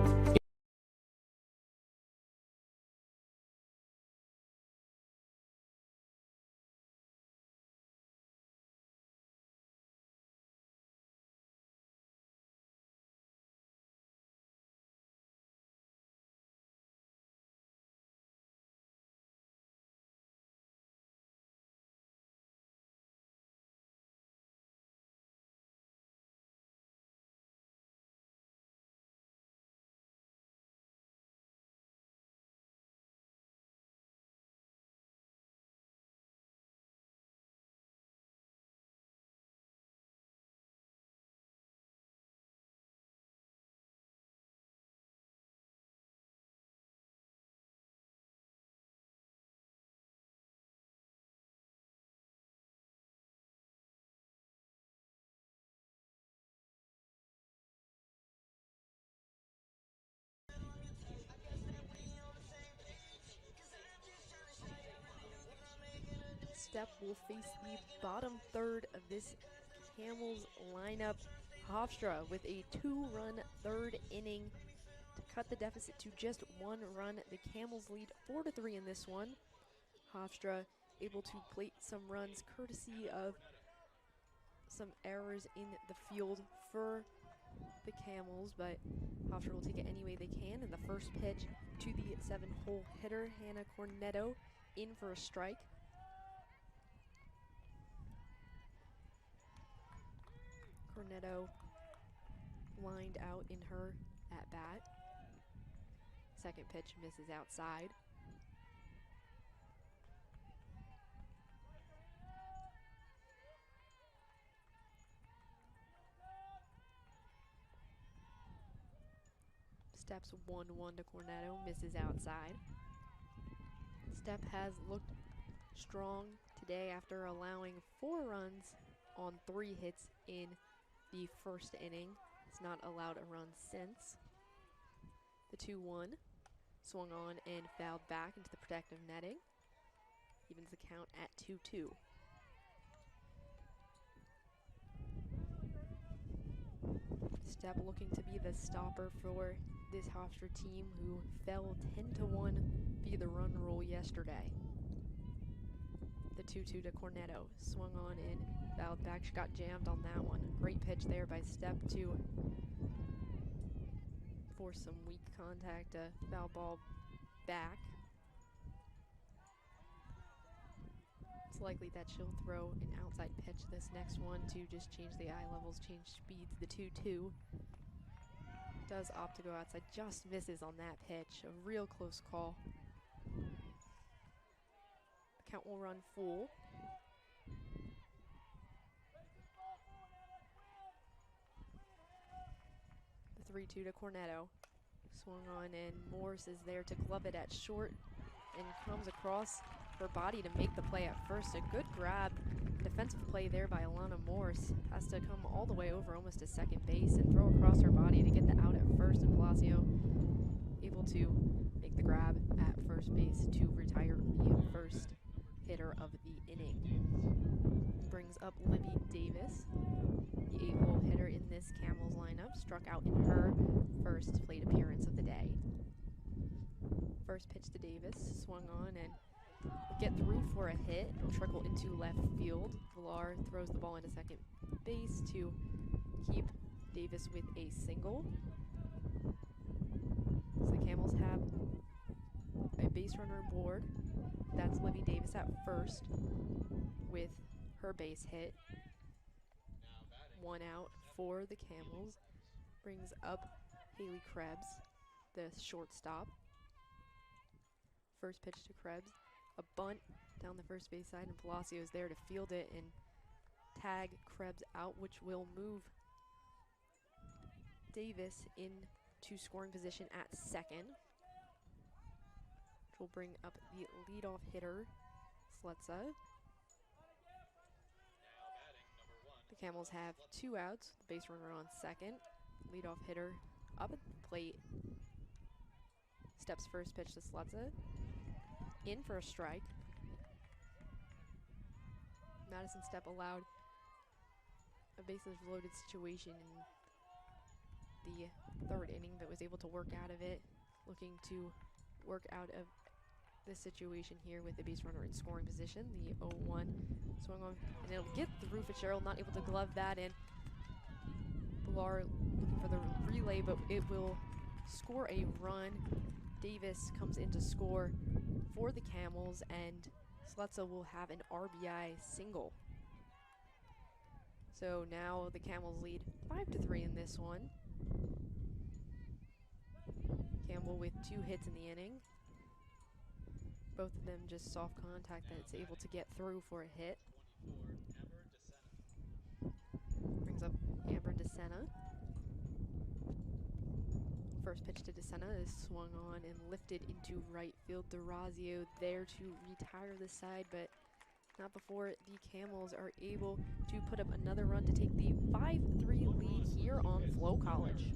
Step will face the bottom 3rd of this Camels lineup. Hofstra with a 2-run 3rd inning to cut the deficit to just 1 run. The Camels lead 4-3 in this one. Hofstra able to plate some runs courtesy of some errors in the field for the Camels, but Hofstra will take it any way they can. And the first pitch to the 7-hole hitter, Hannah Cornetto, in for a strike. Cornetto lined out in her at bat. Second pitch misses outside. Steps 1-1 to Cornetto, misses outside. Step has looked strong today after allowing 4 runs on 3 hits in the first inning. It's not allowed a run since. The 2-1 swung on and fouled back into the protective netting. Evens the count at 2-2. Step looking to be the stopper for this Hofstra team who fell 10-1 via the run rule yesterday. The 2-2 to Cornetto, swung on in, fouled back, got jammed on that one. Great pitch there by Step to force some weak contact, foul ball back. It's likely that she'll throw an outside pitch this next one to just change the eye levels, change speeds. The 2-2 does opt to go outside, just misses on that pitch. A real close call. The count will run full. The 3-2 to Cornetto. Swung on and Morse is there to glove it at short and comes across her body to make the play at first. A good grab, defensive play there by Alana Morse. Has to come all the way over almost to second base and throw across her body to get the out at first, and Palacio able to make the grab at first base to retire the first hitter of the inning. Brings up Livy Davis, the 8-hole hitter in this Camels lineup, struck out in her first plate appearance of the day. First pitch to Davis, swung on and will get through for a hit. It'll trickle into left field. Villar throws the ball into second base to keep Davis with a single. So the Camels have a base runner aboard. That's Livy Davis at first with her base hit. 1 out for the Camels. Brings up Haley Krebs, the shortstop. First pitch to Krebs, a bunt down the first base side, and Palacio is there to field it and tag Krebs out, which will move Davis into scoring position at second, which will bring up the leadoff hitter, Slutza. The Camels have 2 outs, the base runner on second. Leadoff hitter up at the plate. Steps first pitch to Slutza. In for a strike. Madison Step allowed a bases loaded situation in the third inning, but was able to work out of it. Looking to work out of this situation here with the base runner in scoring position. The 0-1 swung on, and it'll get through Fitzgerald, not able to glove that in. Villar looking for the relay, but it will score a run. Davis comes in to score for the Camels, and Slutza will have an RBI single. So now the Camels lead 5-3 in this one. Campbell with 2 hits in the inning. Both of them just soft contact that's able to get through for a hit. Brings up Amber DeSena. First pitch to DeSena is swung on and lifted into right field. DeRazio there to retire the side, but not before the Camels are able to put up another run to take the 5-3 lead here on Flo College.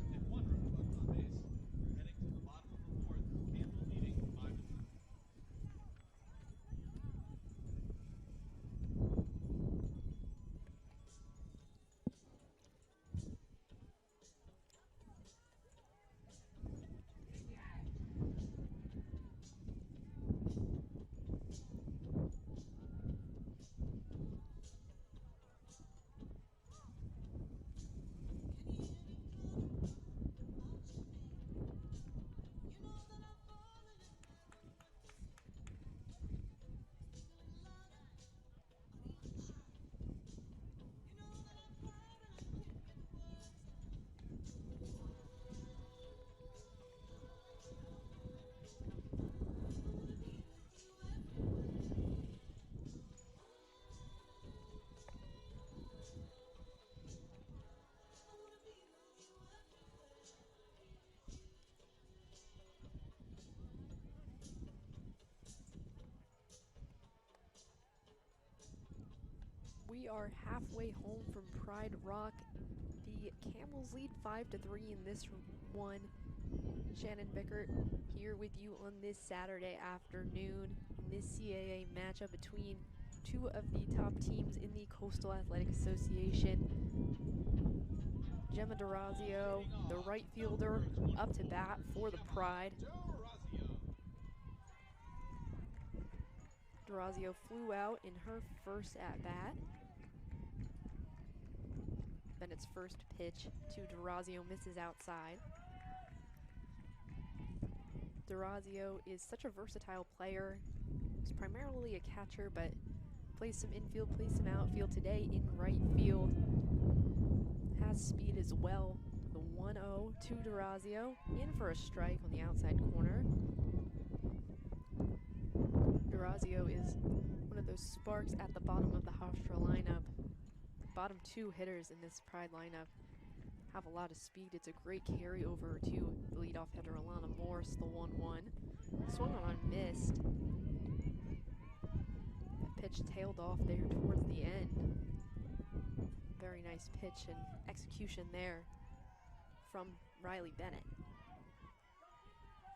We are halfway home from Pride Rock. The Camels lead 5-3 in this one. Shannon Bickert here with you on this Saturday afternoon in this CAA matchup between 2 of the top teams in the Coastal Athletic Association. Gemma DeRazio, the right fielder, up to bat for the Pride. DeRazio flew out in her first at-bat. Bennett's first pitch to DeRazio misses outside. DeRazio is such a versatile player. He's primarily a catcher, but plays some infield, plays some outfield today in right field. Has speed as well. The 1-0 to DeRazio, in for a strike on the outside corner. DeRazio is one of those sparks at the bottom of the Hofstra lineup. Bottom two hitters in this Pride lineup have a lot of speed. It's a great carryover to the leadoff hitter, Alana Morse, the 1-1. Swung on, missed. That pitch tailed off there towards the end. Very nice pitch and execution there from Riley Bennett.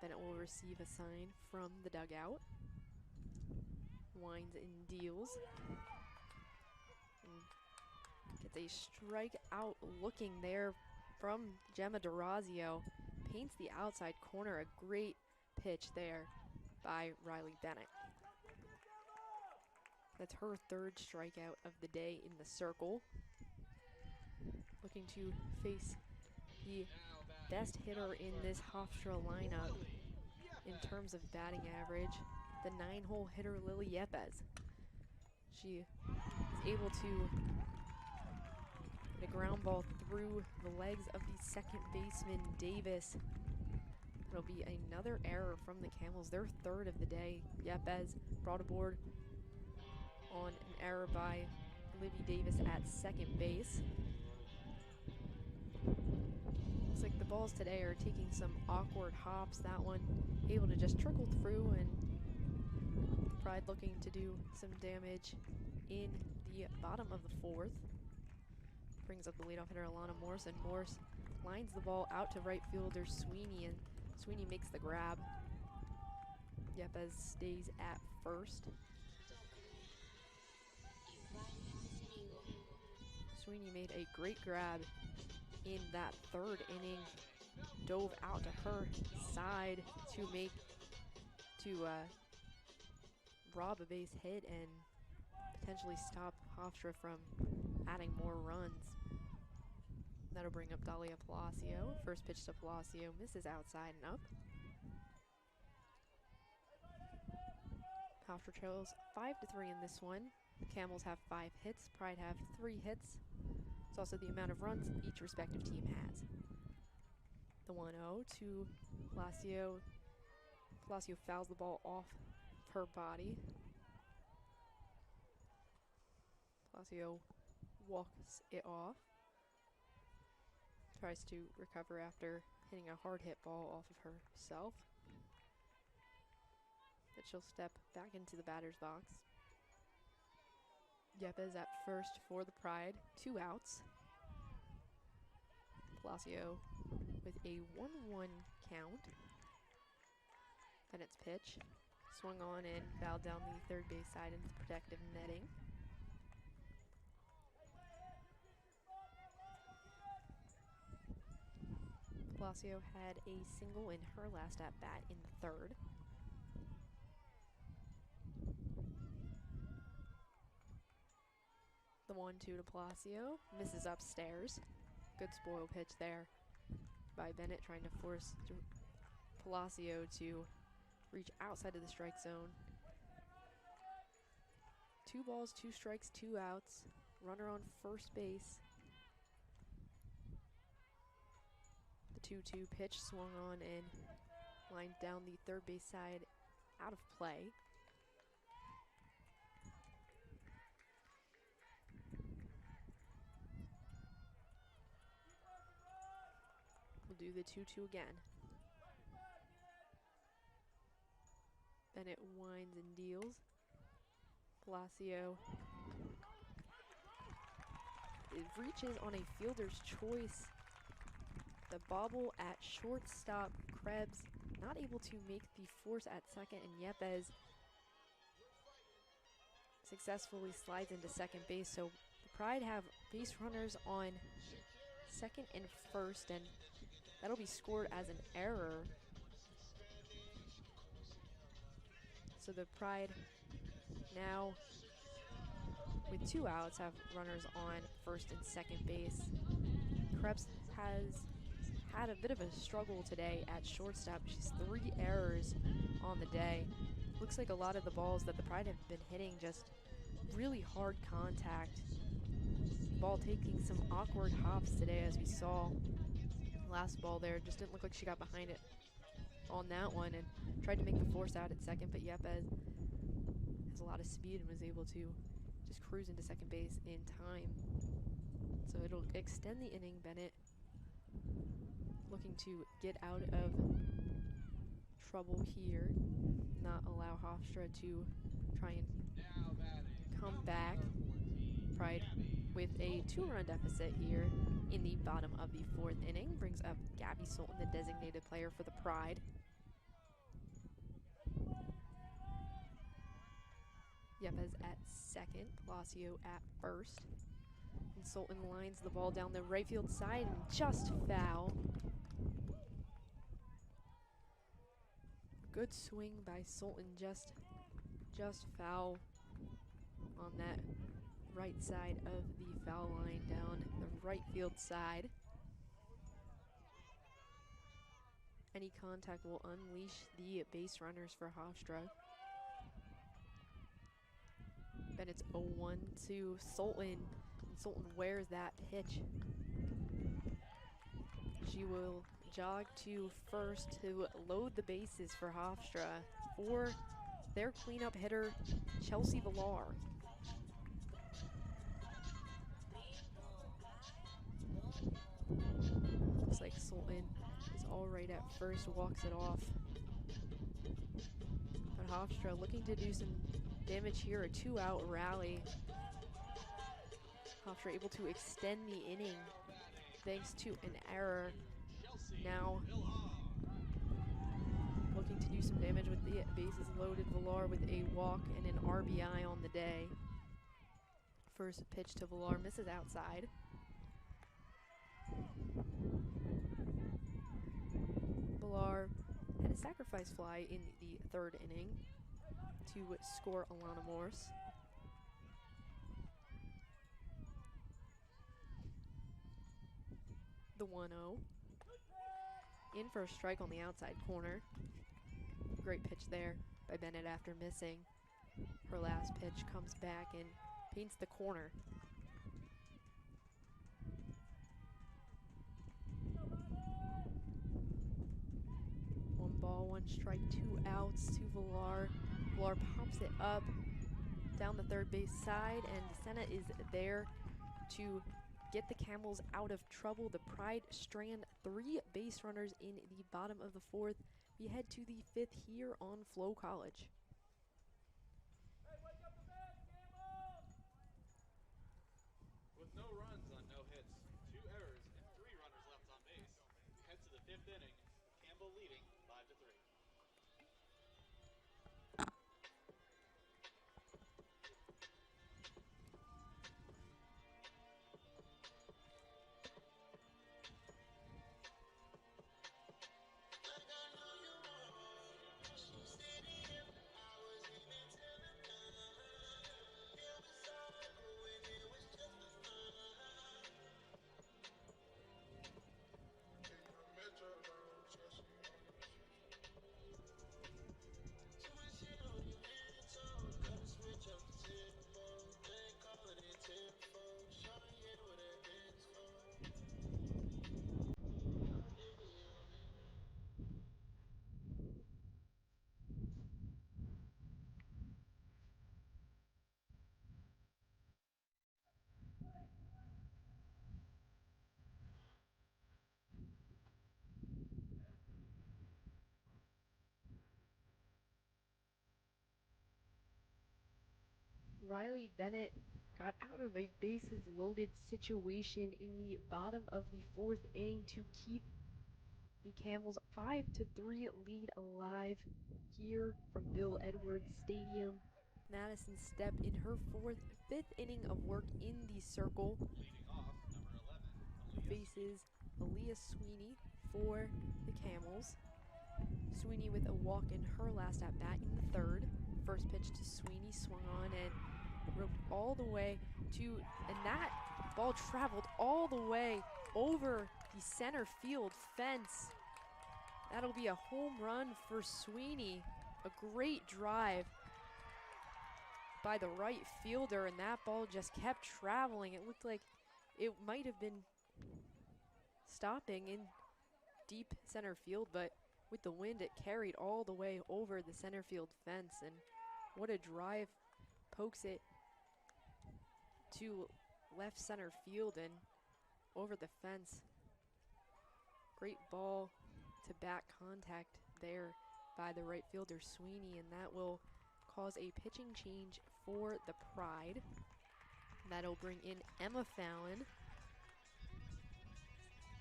Bennett will receive a sign from the dugout. Winds and deals. And gets a strike out looking there from Gemma DeRazio. Paints the outside corner. A great pitch there by Riley Bennett. That's her third strikeout of the day in the circle. Looking to face the best hitter in this Hofstra lineup in terms of batting average, the 9-hole hitter Lily Yepes. She is able to get a ground ball through the legs of the second baseman Davis. It'll be another error from the Camels, their third of the day. Yepes brought aboard on an error by Livy Davis at second base. Looks like the balls today are taking some awkward hops. That one able to just trickle through, and Pride looking to do some damage in the bottom of the fourth. Brings up the leadoff hitter Alana Morse, and Morse lines the ball out to right fielder Sweeney, and Sweeney makes the grab. Yepes stays at first. Sweeney made a great grab in that third inning, dove out to her side to rob a base hit and potentially stop Hofstra from adding more runs. That'll bring up Dahlia Palacio. First pitch to Palacio, misses outside and up. Hofstra trails 5-3 in this one. The Camels have 5 hits, Pride have 3 hits. It's also the amount of runs each respective team has. The 1-0 to Palacio. Palacio fouls the ball off her body. Palacio walks it off. Tries to recover after hitting a hard hit ball off of herself. But she'll step back into the batter's box. Yepes at first for the Pride, 2 outs. Palacio with a 1-1 count. Bennett's pitch, swung on and fouled down the third base side into the protective netting. Palacio had a single in her last at-bat in the third. The 1-2 to Palacio, misses upstairs. Good spoil pitch there by Bennett, trying to force Palacio to reach outside of the strike zone. 2 balls, 2 strikes, 2 outs. Runner on first base. The 2-2 pitch swung on and lined down the third base side, out of play. We'll do the 2-2 again. Bennett winds and deals. Palacio, it reaches on a fielder's choice. The bobble at shortstop. Krebs not able to make the force at second, and Yepes successfully slides into second base. So the Pride have base runners on second and first, and that'll be scored as an error. So the Pride now, with 2 outs, have runners on first and second base. Krebs has had a bit of a struggle today at shortstop. She's 3 errors on the day. Looks like a lot of the balls that the Pride have been hitting just really hard contact. Ball taking some awkward hops today, as we saw. Last ball there just didn't look like she got behind it on that one and tried to make the force out at second, but Yepes has a lot of speed and was able to just cruise into second base in time. So it'll extend the inning. Bennett looking to get out of trouble here, not allow Hofstra to try and come back. Pride with a 2-run deficit here in the bottom of the 4th inning. Brings up Gabby Sultan, the designated player for the Pride. Yepes at second, Palacio at first. And Sultan lines the ball down the right field side and just foul. Good swing by Sultan, just foul on that right side of the foul line down the right field side. Any contact will unleash the base runners for Hofstra. Bennett's 0-1 to Sultan, and Sultan wears that pitch. She will jog to first to load the bases for Hofstra for their cleanup hitter, Chelsea Villar. Looks like Sultan is all right at first, walks it off. But Hofstra looking to do some damage here, a 2-out rally. Hofstra able to extend the inning thanks to an error. Now looking to do some damage with the bases loaded. Villar with a walk and an RBI on the day. First pitch to Villar, misses outside. Villar had a sacrifice fly in the 3rd inning to score Alana Morse. The 1-0. In for a strike on the outside corner. Great pitch there by Bennett after missing. Her last pitch comes back and paints the corner. One ball, 1 strike, 2 outs to Villar. Villar pops it up down the 3rd base side, and Senna is there to get the Campbells out of trouble. The Pride strand 3 base runners in the bottom of the 4th. We head to the 5th here on Flow College.
Hey, wake up the bench, Campbell! With no runs on no hits, 2 errors, and 3 runners left on base, we head to the 5th inning, with Campbell leading 5-3.
Riley Bennett got out of a bases loaded situation in the bottom of the 4th inning to keep the Campbell's 5-3 lead alive here from Bill Edwards Stadium. Madison Stepp in her 5th inning of work in the circle.
Leading off, number 11,
faces Aaliyah Sweeney for the Camels. Sweeney with a walk in her last at bat in the third. First pitch to Sweeney, swung on and roped all the way to, and that ball traveled all the way over the center field fence. That'll be a home run for Sweeney. A great drive by the right fielder, and that ball just kept traveling. It looked like it might have been stopping in deep center field, but with the wind it carried all the way over the center field fence, and what a drive. Pokes it to left center field and over the fence. Great ball to back contact there by the right fielder Sweeney, and that will cause a pitching change for the Pride. That'll bring in Emma Fallon.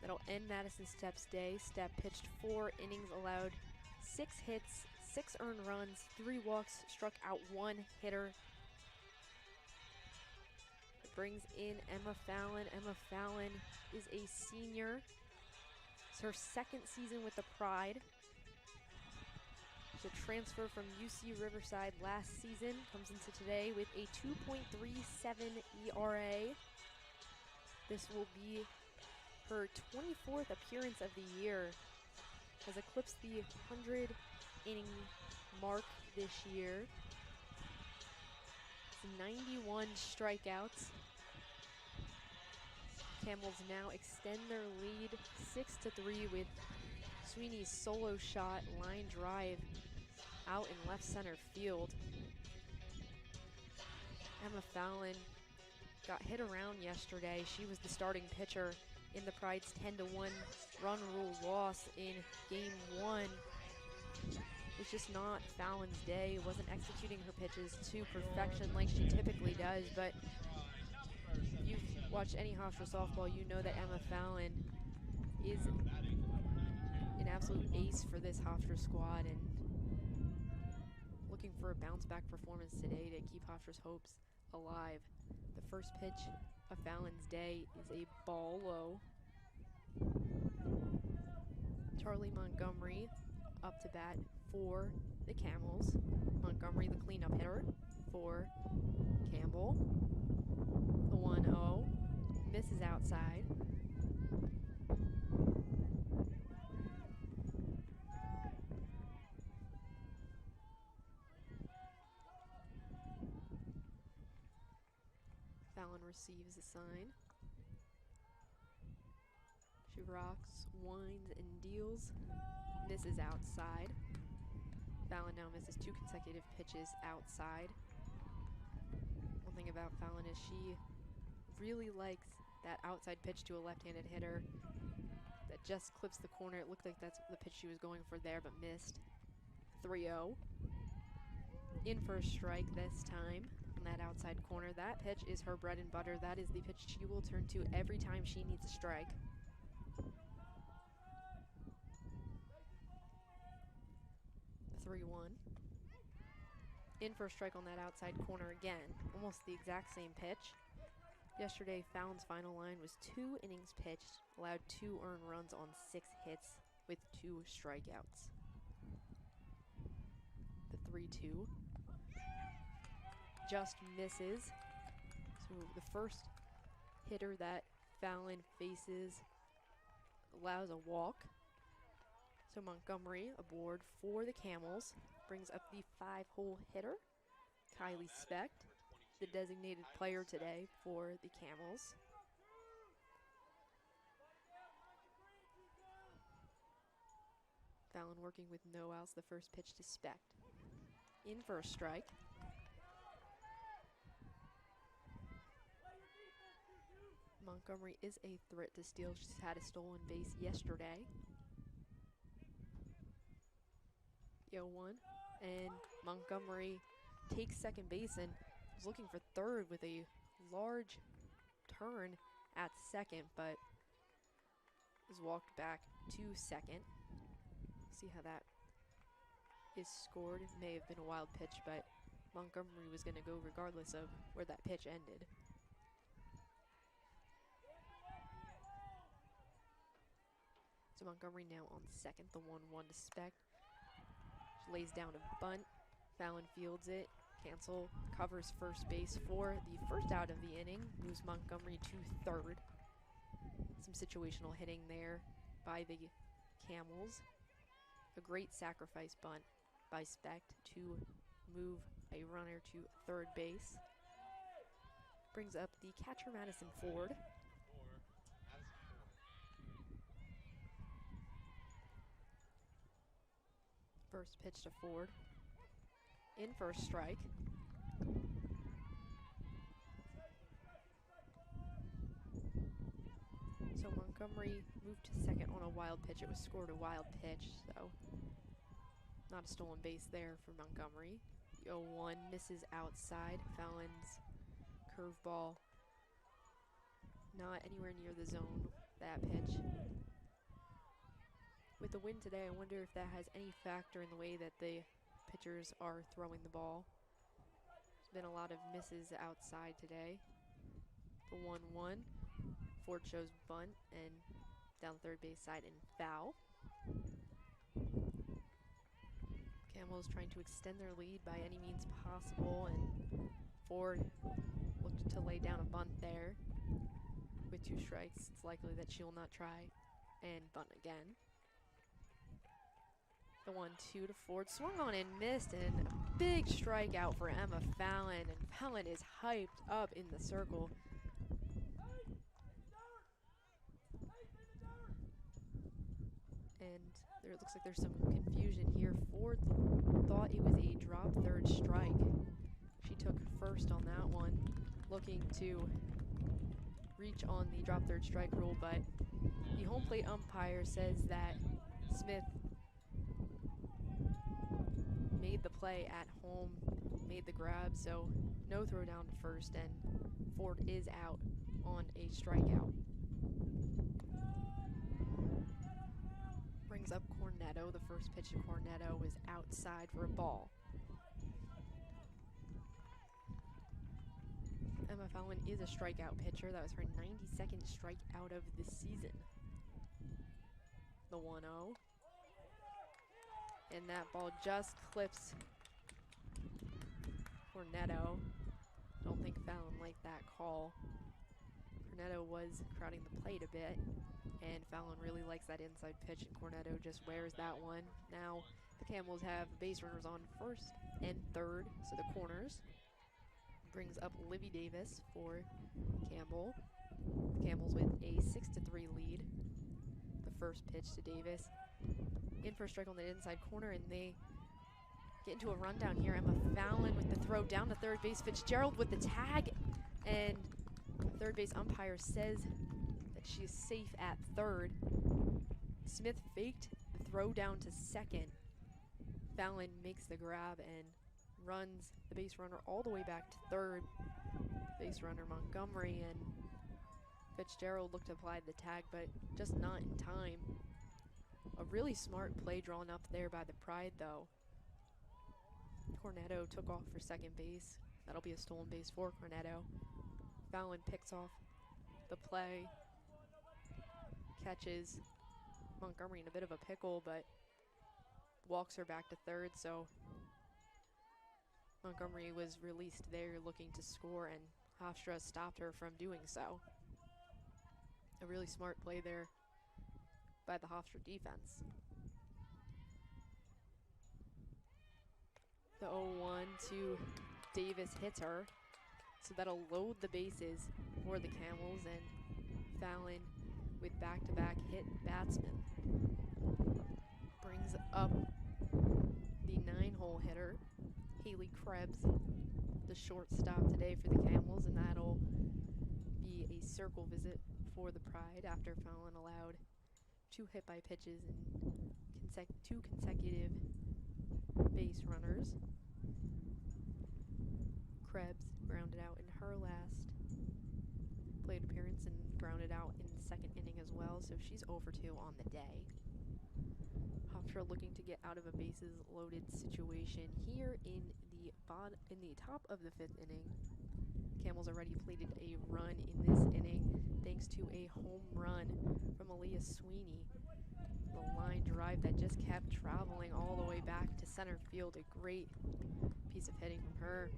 That'll end Madison Stepp's day. Stepp pitched 4 innings, allowed 6 hits, 6 earned runs, 3 walks, struck out 1 hitter. It brings in Emma Fallon. Emma Fallon is a senior. It's her 2nd season with the Pride. She's a transfer from UC Riverside last season. Comes into today with a 2.37 ERA. This will be her 24th appearance of the year. Has eclipsed the 100 inning mark this year. It's 91 strikeouts. Camels now extend their lead 6-3 with Sweeney's solo shot line drive out in left center field. Emma Fallon got hit around yesterday. She was the starting pitcher in the Pride's 10-1 run rule loss in game 1. It's just not Fallon's day. Wasn't executing her pitches to perfection like she typically does, but if you've watched any Hofstra softball, you know that Emma Fallon is an absolute ace for this Hofstra squad, and looking for a bounce back performance today to keep Hofstra's hopes alive. The first pitch of Fallon's day is a ball low. Charlie Montgomery up to bat for the Camels. Montgomery, the cleanup hitter for Campbell. The 1-0 misses outside. Fallon receives the sign. She rocks, winds, and deals. Misses outside. Fallon now misses 2 consecutive pitches outside. One thing about Fallon is she really likes that outside pitch to a left-handed hitter that just clips the corner. It looked like that's the pitch she was going for there, but missed. 3-0. In for a strike this time on that outside corner. That pitch is her bread and butter. That is the pitch she will turn to every time she needs a strike. 3-1. In for a strike on that outside corner again. Almost the exact same pitch. Yesterday, Fallon's final line was 2 innings pitched, allowed 2 earned runs on 6 hits with 2 strikeouts. The 3-2 just misses. So the first hitter that Fallon faces allows a walk. So Montgomery aboard for the Camels, brings up the 5-hole hitter, Kylie Specht, the designated player today for the Camels. Fallon working with no outs. The first pitch to Specht. In for a strike. Montgomery is a threat to steal. She's had a stolen base yesterday. 0-1, and Montgomery takes second base and was looking for third with a large turn at second, but is walked back to second. See how that is scored. It may have been a wild pitch, but Montgomery was going to go regardless of where that pitch ended. So Montgomery now on second, the 1-1 to Speck. She lays down a bunt. Fallon fields it. Cancel covers first base for the first out of the inning. Moves Montgomery to third. Some situational hitting there by the Camels. A great sacrifice bunt by Speck to move a runner to third base. Brings up the catcher Madison Ford. First pitch to Ford. In first strike. So Montgomery moved to second on a wild pitch. It was scored a wild pitch, so not a stolen base there for Montgomery. The 0-1 misses outside. Fallon's curveball not anywhere near the zone, that pitch. With the wind today, I wonder if that has any factor in the way that the pitchers are throwing the ball. There's been a lot of misses outside today. The 1-1. Ford shows bunt and down third base side and foul. Campbell is trying to extend their lead by any means possible, and Ford looked to lay down a bunt there. With 2 strikes, it's likely that she'll not try and bunt again. The 1-2 to Ford, swung on and missed, and a big strikeout for Emma Fallon, and Fallon is hyped up in the circle. And there, it looks like there's some confusion here. Ford thought it was a drop third strike. She took first on that one, looking to reach on the drop third strike rule, but the home plate umpire says that Smith made the play at home, made the grab, so no throw down to first, and Ford is out on a strikeout. Brings up Cornetto. The first pitch to Cornetto was outside for a ball. Emma Fallon is a strikeout pitcher. That was her 92nd strikeout of the season. The 1-0. And that ball just clips Cornetto. Don't think Fallon liked that call. Cornetto was crowding the plate a bit, and Fallon really likes that inside pitch, and Cornetto just wears that one. Now the Camels have base runners on first and third, so the corners. Brings up Livy Davis for Campbell. Camels with a 6-3 lead. The first pitch to Davis. In for a strike on the inside corner, and they get into a rundown here. Emma Fallon with the throw down to third base. Fitzgerald with the tag, and third base umpire says that she is safe at third. Smith faked the throw down to second. Fallon makes the grab and runs the base runner all the way back to third. Base runner Montgomery, and Fitzgerald looked to apply the tag, but just not in time. A really smart play drawn up there by the Pride, though. Cornetto took off for second base. That'll be a stolen base for Cornetto. Fallon picks off the play, catches Montgomery in a bit of a pickle, but walks her back to third, so Montgomery was released there looking to score, and Hofstra stopped her from doing so. A really smart play there by the Hofstra defense. The 0-1 to Davis hits her, so that'll load the bases for the Camels, and Fallon with back-to-back hit batsmen brings up the 9-hole hitter, Haley Krebs, the shortstop today for the Camels, and that'll be a circle visit for the Pride after Fallon allowed 2 hit-by pitches and 2 consecutive base runners. Krebs grounded out in her last plate appearance and grounded out in the second inning as well, so she's 0-for-2 on the day. Hofstra looking to get out of a bases loaded situation here in the top of the 5th inning. Camels already plated a run in this inning thanks to a home run from Aaliyah Sweeney. the line drive that just kept traveling all the way back to center field. A great piece of hitting from her.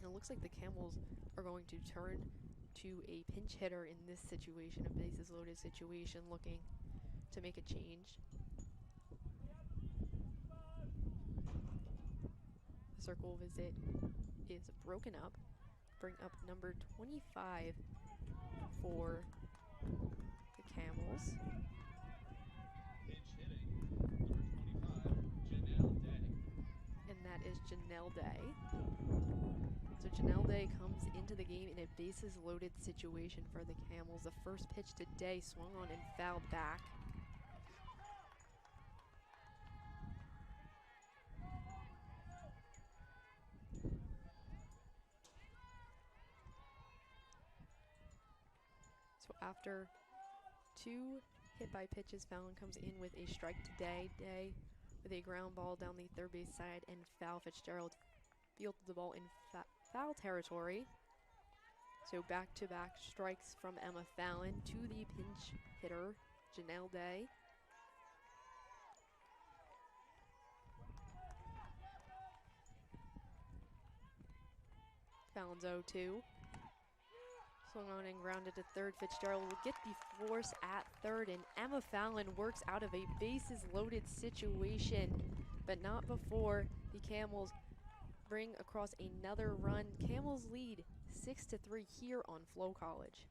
And it looks like the Camels are going to turn to a pinch hitter in this situation, a bases loaded situation, looking to make a change. The circle visit is broken up. Bring up number 25 for the Camels.
Pinch hitting, number 25, Janelle Day.
And that is Janelle Day. So Janelle Day comes into the game in a bases loaded situation for the Camels. The first pitch today swung on and fouled back. So after 2 hit by pitches, Fallon comes in with a strike today. Day with a ground ball down the third base side and foul. Fitzgerald fielded the ball in foul territory. So back-to-back strikes from Emma Fallon to the pinch hitter, Janelle Day. Fallon's 0-2. Swung on and grounded to third. Fitzgerald will get the force at third, and Emma Fallon works out of a bases loaded situation, but not before the Camels bring across another run. Camels lead 6-3 here on Flo College.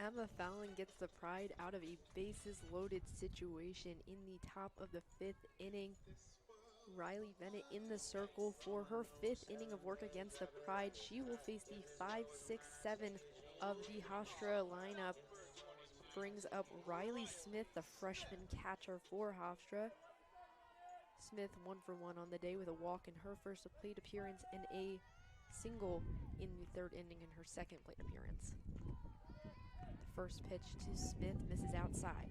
Emma Fallon gets the pride out of a bases loaded situation in the top of the 5th inning. Riley Bennett in the circle for her 5th inning of work against the Pride. She will face the 5, 6, 7 of the Hofstra lineup. Brings up Riley Smith, the freshman catcher for Hofstra. Smith 1 for 1 on the day with a walk in her first plate appearance and a single in the 3rd inning in her 2nd plate appearance. First pitch to Smith, misses outside.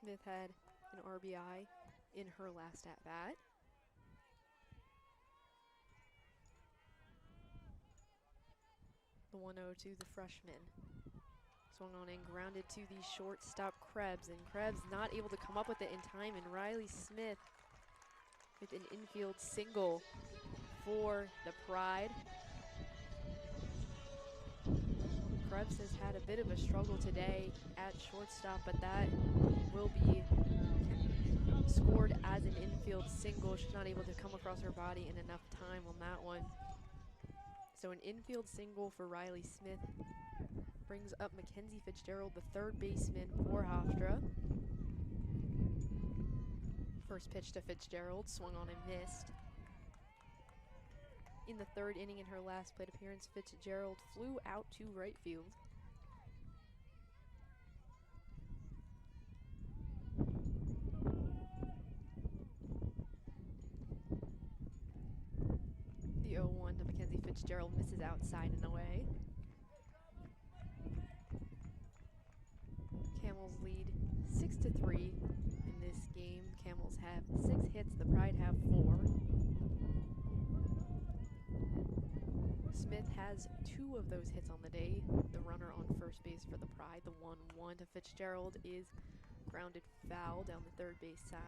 Smith had an RBI in her last at-bat. The 1-0 to the freshman. Swung on and grounded to the shortstop Krebs, and Krebs not able to come up with it in time, and Riley Smith with an infield single for the Pride. Krebs has had a bit of a struggle today at shortstop, but that will be scored as an infield single. She's not able to come across her body in enough time on that one. So an infield single for Riley Smith brings up Mackenzie Fitzgerald, the 3rd baseman for Hofstra. First pitch to Fitzgerald, swung on and missed. In the 3rd inning in her last plate appearance, Fitzgerald flew out to right field. The 0-1 to Mackenzie Fitzgerald misses outside and away. Camels lead 6-3 in this game. Camels have 6 hits, the Pride have 4. Smith has 2 of those hits on the day. The runner on first base for the Pride, the 1-1 to Fitzgerald, is grounded foul down the third base side.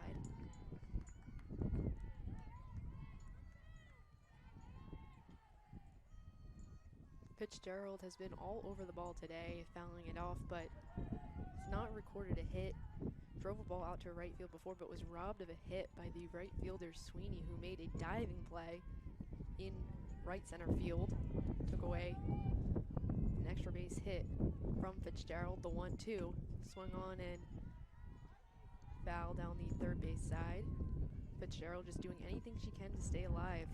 Fitzgerald has been all over the ball today, fouling it off, but has not recorded a hit. Drove a ball out to right field before, but was robbed of a hit by the right fielder Sweeney, who made a diving play in right center field. Took away an extra base hit from Fitzgerald, the 1-2. Swung on and foul down the third base side. Fitzgerald just doing anything she can to stay alive.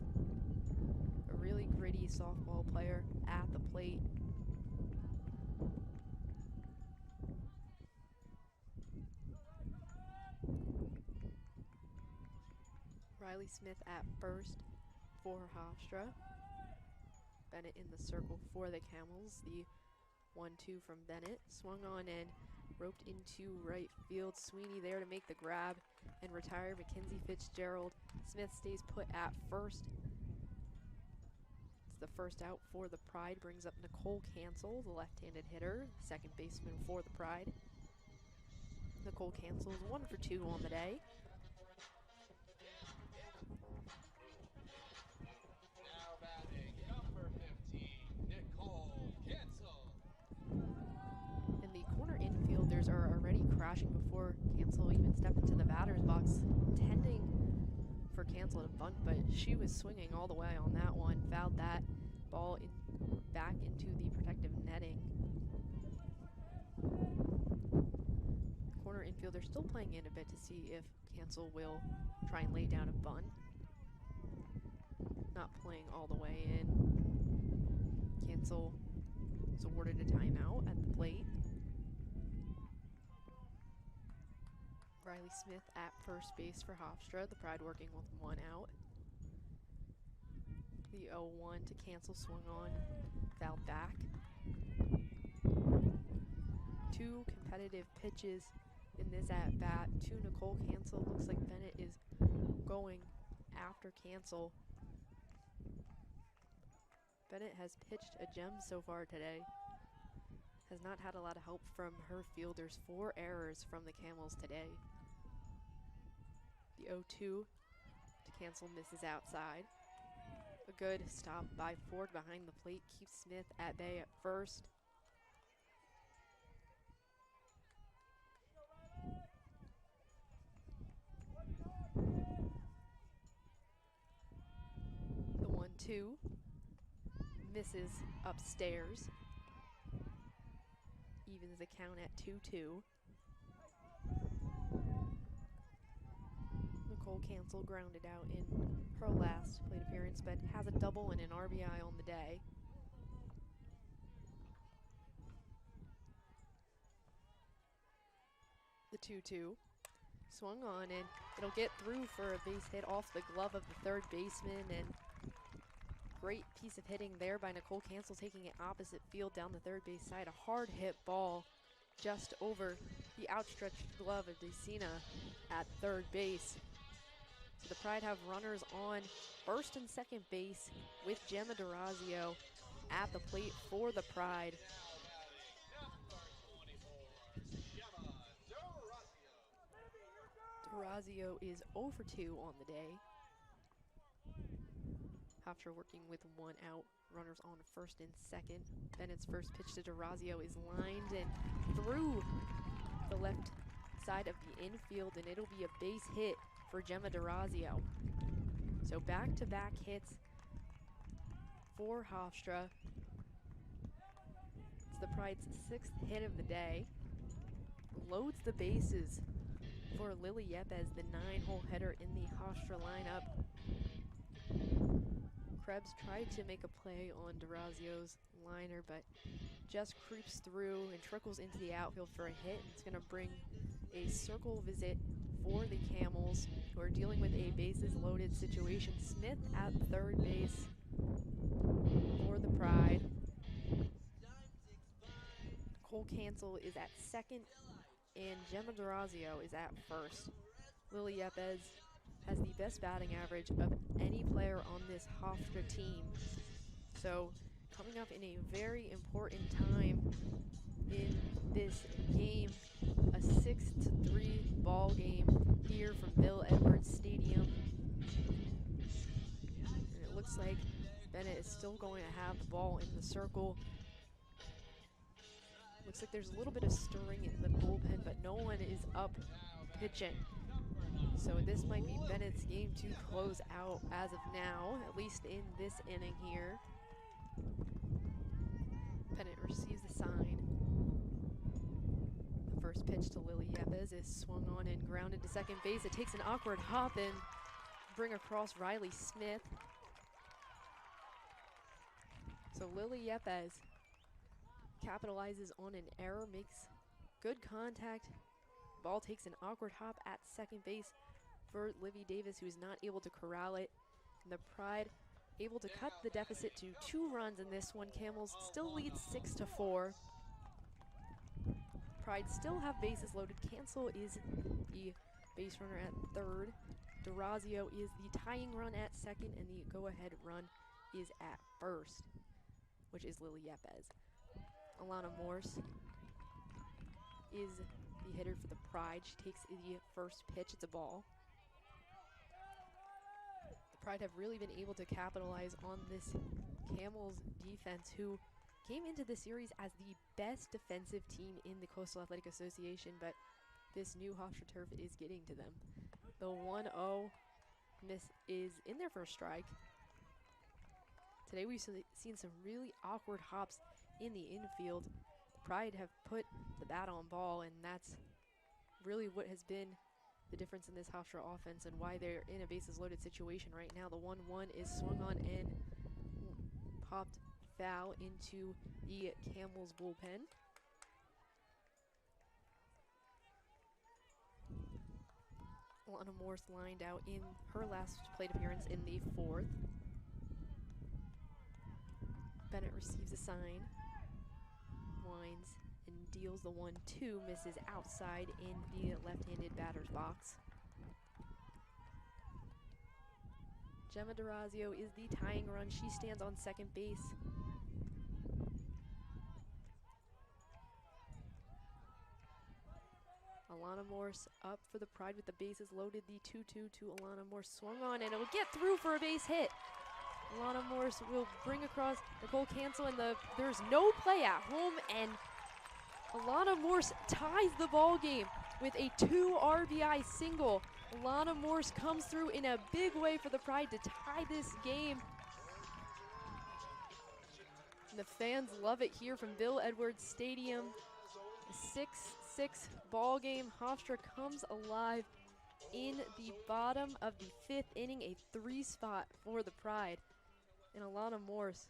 A really gritty softball player at the plate. Riley Smith at first for Hofstra. Bennett in the circle for the Camels. The 1-2 from Bennett. Swung on and roped into right field. Sweeney there to make the grab and retire Mackenzie Fitzgerald. Smith stays put at first. It's the first out for the Pride. Brings up Nicole Cancel, the left-handed hitter, second baseman for the Pride. Nicole Cancel is 1 for 2 on the day.
Now batting, number 15, Nicole Cancel.
And the corner infielders are already crashing before Cancel even stepped into the batter's box, intending for Cancel to bunt, but she was swinging all the way on that one. Fouled that ball back into the protective netting. Corner infielder still playing in a bit to see if Cancel will try and lay down a bunt. Not playing all the way in. Cancel is awarded a timeout at the plate. Riley Smith at first base for Hofstra. The Pride working with 1 out. The 0-1 to Cancel, swung on, fouled back. 2 competitive pitches in this at-bat to Nicole Cancel. Looks like Bennett is going after Cancel. Bennett has pitched a gem so far today. Has not had a lot of help from her fielders. 4 errors from the Camels today. The 0-2 to Cancel, misses outside. A good stop by Ford behind the plate keeps Smith at bay at first. The 1-2 misses upstairs. Evens the count at 2-2. Nicole Cancel grounded out in her last plate appearance, but has a double and an RBI on the day. The 2-2. Swung on, and it'll get through for a base hit off the glove of the third baseman, and great piece of hitting there by Nicole Cancel, taking it opposite field down the third base side. A hard hit ball just over the outstretched glove of Decina at third base. So the Pride have runners on first and second base with Gemma DeRazio at the plate for the Pride. DeRazio is 0 for 2 on the day. Hofstra working with 1 out, runners on first and second. Bennett's first pitch to DeRazio is lined and through the left side of the infield, and it'll be a base hit for Gemma DeRazio. So back-to-back hits for Hofstra. It's the Pride's 6th hit of the day. Loads the bases for Lily Yepes, the 9-hole hitter in the Hofstra lineup. Krebs tried to make a play on DeRazio's liner, but just creeps through and trickles into the outfield for a hit. It's going to bring a circle visit for the Camels, who are dealing with a bases-loaded situation. Smith at third base for the Pride. Nicole Cancel is at second, and Gemma DeRazio is at first. Lily Yepes has the best batting average of any player on this Hofstra team. So coming up in a very important time in this game. A 6-3 ball game here from Bill Edwards Stadium. And it looks like Bennett is still going to have the ball in the circle. Looks like there's a little bit of stirring in the bullpen, but no one is up pitching. So this might be Bennett's game to close out as of now, at least in this inning here. Bennett receives the sign. The first pitch to Lily Yepes is swung on and grounded to second base. It takes an awkward hop and bring across Riley Smith. So Lily Yepes capitalizes on an error, makes good contact. Ball takes an awkward hop at second base for Livy Davis, who is not able to corral it. And the Pride able to cut the deficit to 2 runs in this one. Camels still leads 6-4. Pride still have bases loaded. Cancel is the base runner at third. Durazio is the tying run at second, and the go-ahead run is at first, which is Lily Yepes. Alana Morse is the hitter for the Pride. She takes the first pitch. It's a ball. The Pride have really been able to capitalize on this Camels defense, who came into the series as the best defensive team in the Coastal Athletic Association, but this new Hofstra turf is getting to them. The 1-0 miss is in there for a strike. Today we've seen some really awkward hops in the infield. The Pride have put the bat on ball, and that's really what has been the difference in this Hofstra offense and why they're in a bases loaded situation right now. The 1-1 is swung on and popped foul into the Camels bullpen. Alana Morse lined out in her last plate appearance in the 4th. Bennett receives a sign, winds and deals the 1-2, misses outside in the left-handed batter's box. Gemma Durazio is the tying run. She stands on second base. Alana Morse up for the Pride with the bases loaded. The 2-2 to Alana Morse swung on, and it will get through for a base hit. Alana Morse will bring across Nicole Cancel, and there's no play at home, and Alana Morse ties the ball game with a 2 RBI single. Alana Morse comes through in a big way for the Pride to tie this game. And the fans love it here from Bill Edwards Stadium. A 6-6 ball game. Hofstra comes alive in the bottom of the 5th inning, a 3 spot for the Pride. And Alana Morse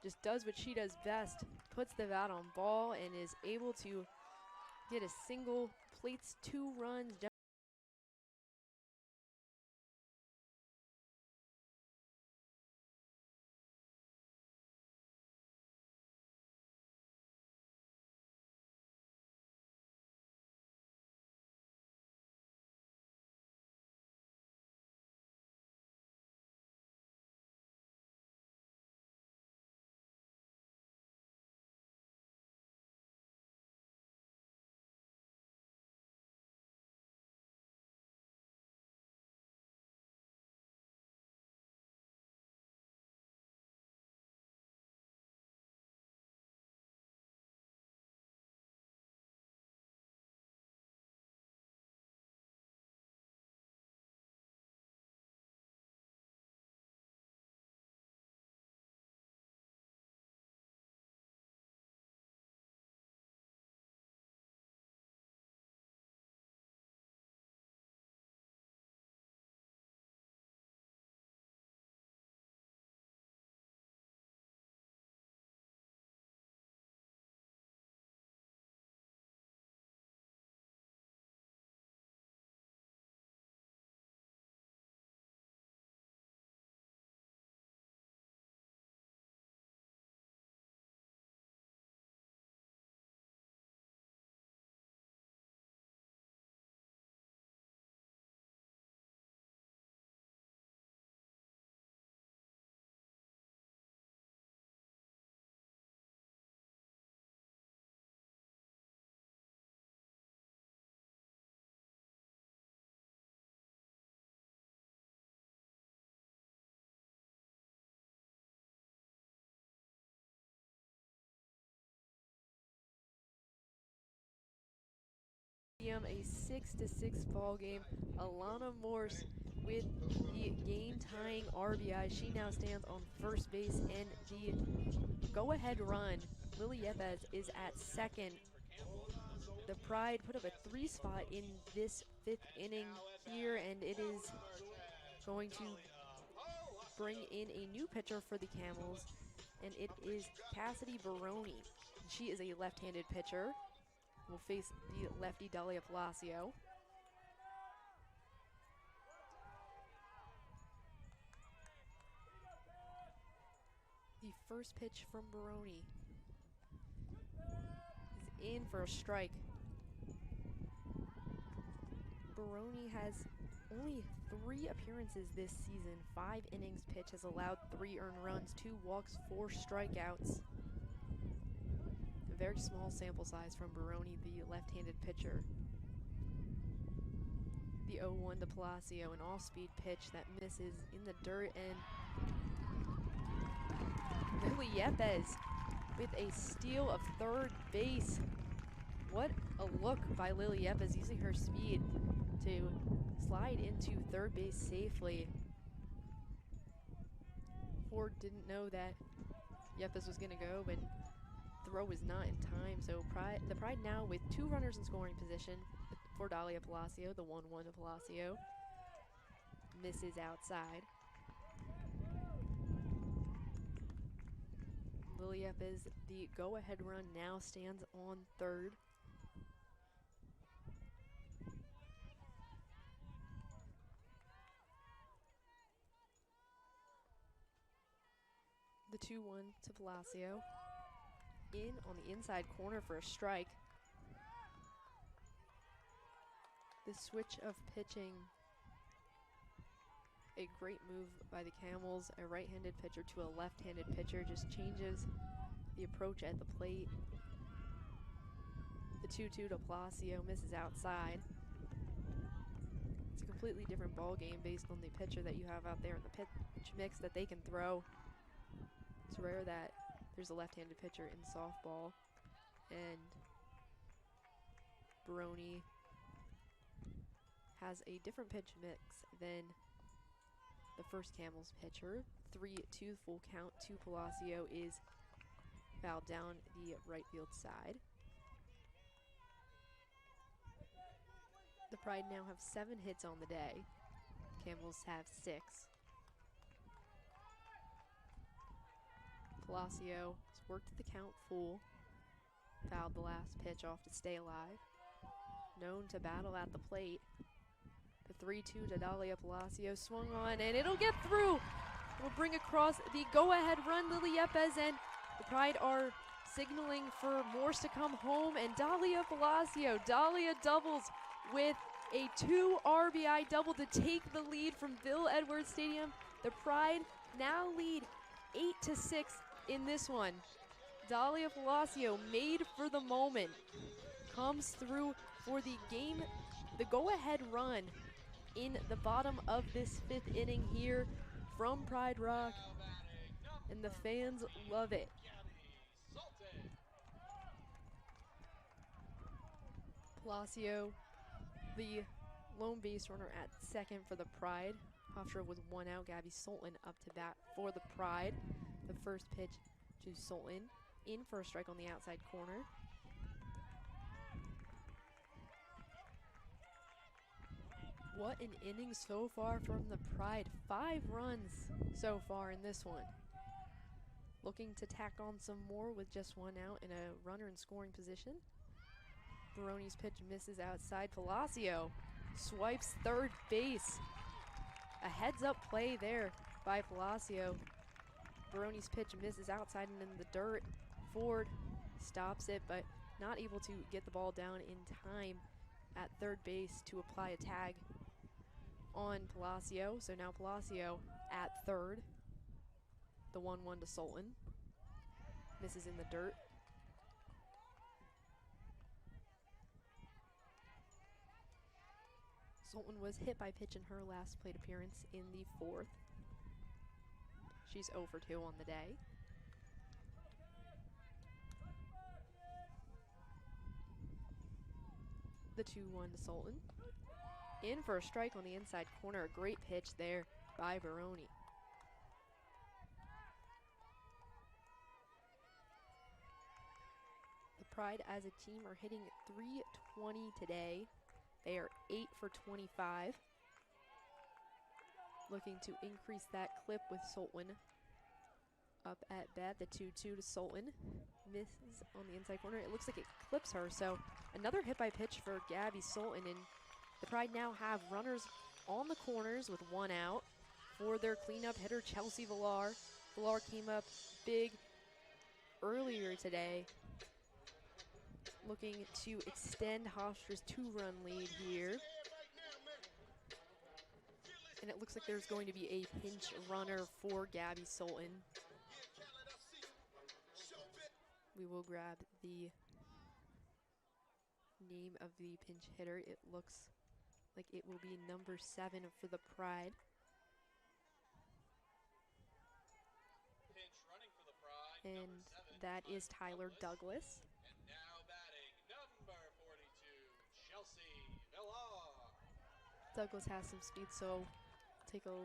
just does what she does best, puts the bat on ball and is able to get a single, plates 2 runs. Stadium, a 6-6 ball game. Alana Morse with the game-tying RBI. She now stands on first base, and the go-ahead run, Lily Yepes is at second. The Pride put up a 3 spot in this 5th inning here, and it is going to bring in a new pitcher for the Camels, and it is Cassidy Baroni. She is a left-handed pitcher. Will face the lefty Dahlia Palacio. The first pitch from Baroni is in for a strike. Baroni has only 3 appearances this season. 5 innings pitched, has allowed 3 earned runs, 2 walks, 4 strikeouts. A very small sample size from Baroni, the left-handed pitcher. The 0-1 to Palacio, an off-speed pitch that misses in the dirt, and Lily Yepes with a steal of third base. What a look by Lily Yepes, using her speed to slide into third base safely. Ford didn't know that Yepes was going to go, but throw was not in time. So the Pride now with 2 runners in scoring position for Dahlia Palacio. The 1-1 to Palacio misses outside. Lily Yepes, the go-ahead run, now stands on third. The 2-1 to Palacio. In on the inside corner for a strike. The switch of pitching. A great move by the Camels. A right-handed pitcher to a left-handed pitcher just changes the approach at the plate. The 2-2 to Palacio misses outside. It's a completely different ball game based on the pitcher that you have out there in the pitch mix that they can throw. It's rare that there's a left-handed pitcher in softball, and Baroni has a different pitch mix than the first Camels pitcher. 3-2 full count to Palacio is fouled down the right field side. The Pride now have 7 hits on the day. Camels have 6. Palacio has worked the count full. Fouled the last pitch off to stay alive. Known to battle at the plate. The 3-2 to Dahlia Palacio swung on, and it'll get through. It'll bring across the go-ahead run, Lily Yepes, and the Pride are signaling for Morse to come home, and Dahlia Palacio. Dahlia doubles with a 2 RBI double to take the lead from Bill Edwards Stadium. The Pride now lead 8-6 in this one. Dahlia Palacio, made for the moment, comes through for the game, the go-ahead run in the bottom of this 5th inning here from Pride Rock, and the fans love it. Palacio, the lone base runner at second for the Pride. Hofstra with 1 out. Gabby Sultan up to bat for the Pride. The first pitch to Sultan, in for a strike on the outside corner. What an inning so far from the Pride. 5 runs so far in this one. Looking to tack on some more with just 1 out and a runner in scoring position. Baroni's pitch misses outside. Palacio swipes third base. A heads-up play there by Palacio. Baroni's pitch misses outside and in the dirt. Ford stops it, but not able to get the ball down in time at third base to apply a tag on Palacio. So now Palacio at third. The 1-1 to Sultan. Misses in the dirt. Sultan was hit by pitch in her last plate appearance in the 4th. She's 0 for 2 on the day. the 2-1 to Sultan. In for a strike on the inside corner. A great pitch there by Baroni. The Pride as a team are hitting .320 today. They are 8 for 25. Looking to increase that clip with Sultan. Up at bat, the 2-2 to Sultan. Misses on the inside corner. It looks like it clips her, so another hit by pitch for Gabby Sultan, and the Pride now have runners on the corners with 1 out for their cleanup hitter, Chelsea Villar. Villar came up big earlier today, looking to extend Hofstra's 2-run lead here. And it looks like there's going to be a pinch runner for Gabby Sultan. We will grab the name of the pinch hitter. It looks like it will be number 7 for the Pride.
Pinch running for the Pride,
And
number 7,
that is Tyler Douglas.
And now batting, number 42, Chelsea Villar.
Douglas has some speed, so take a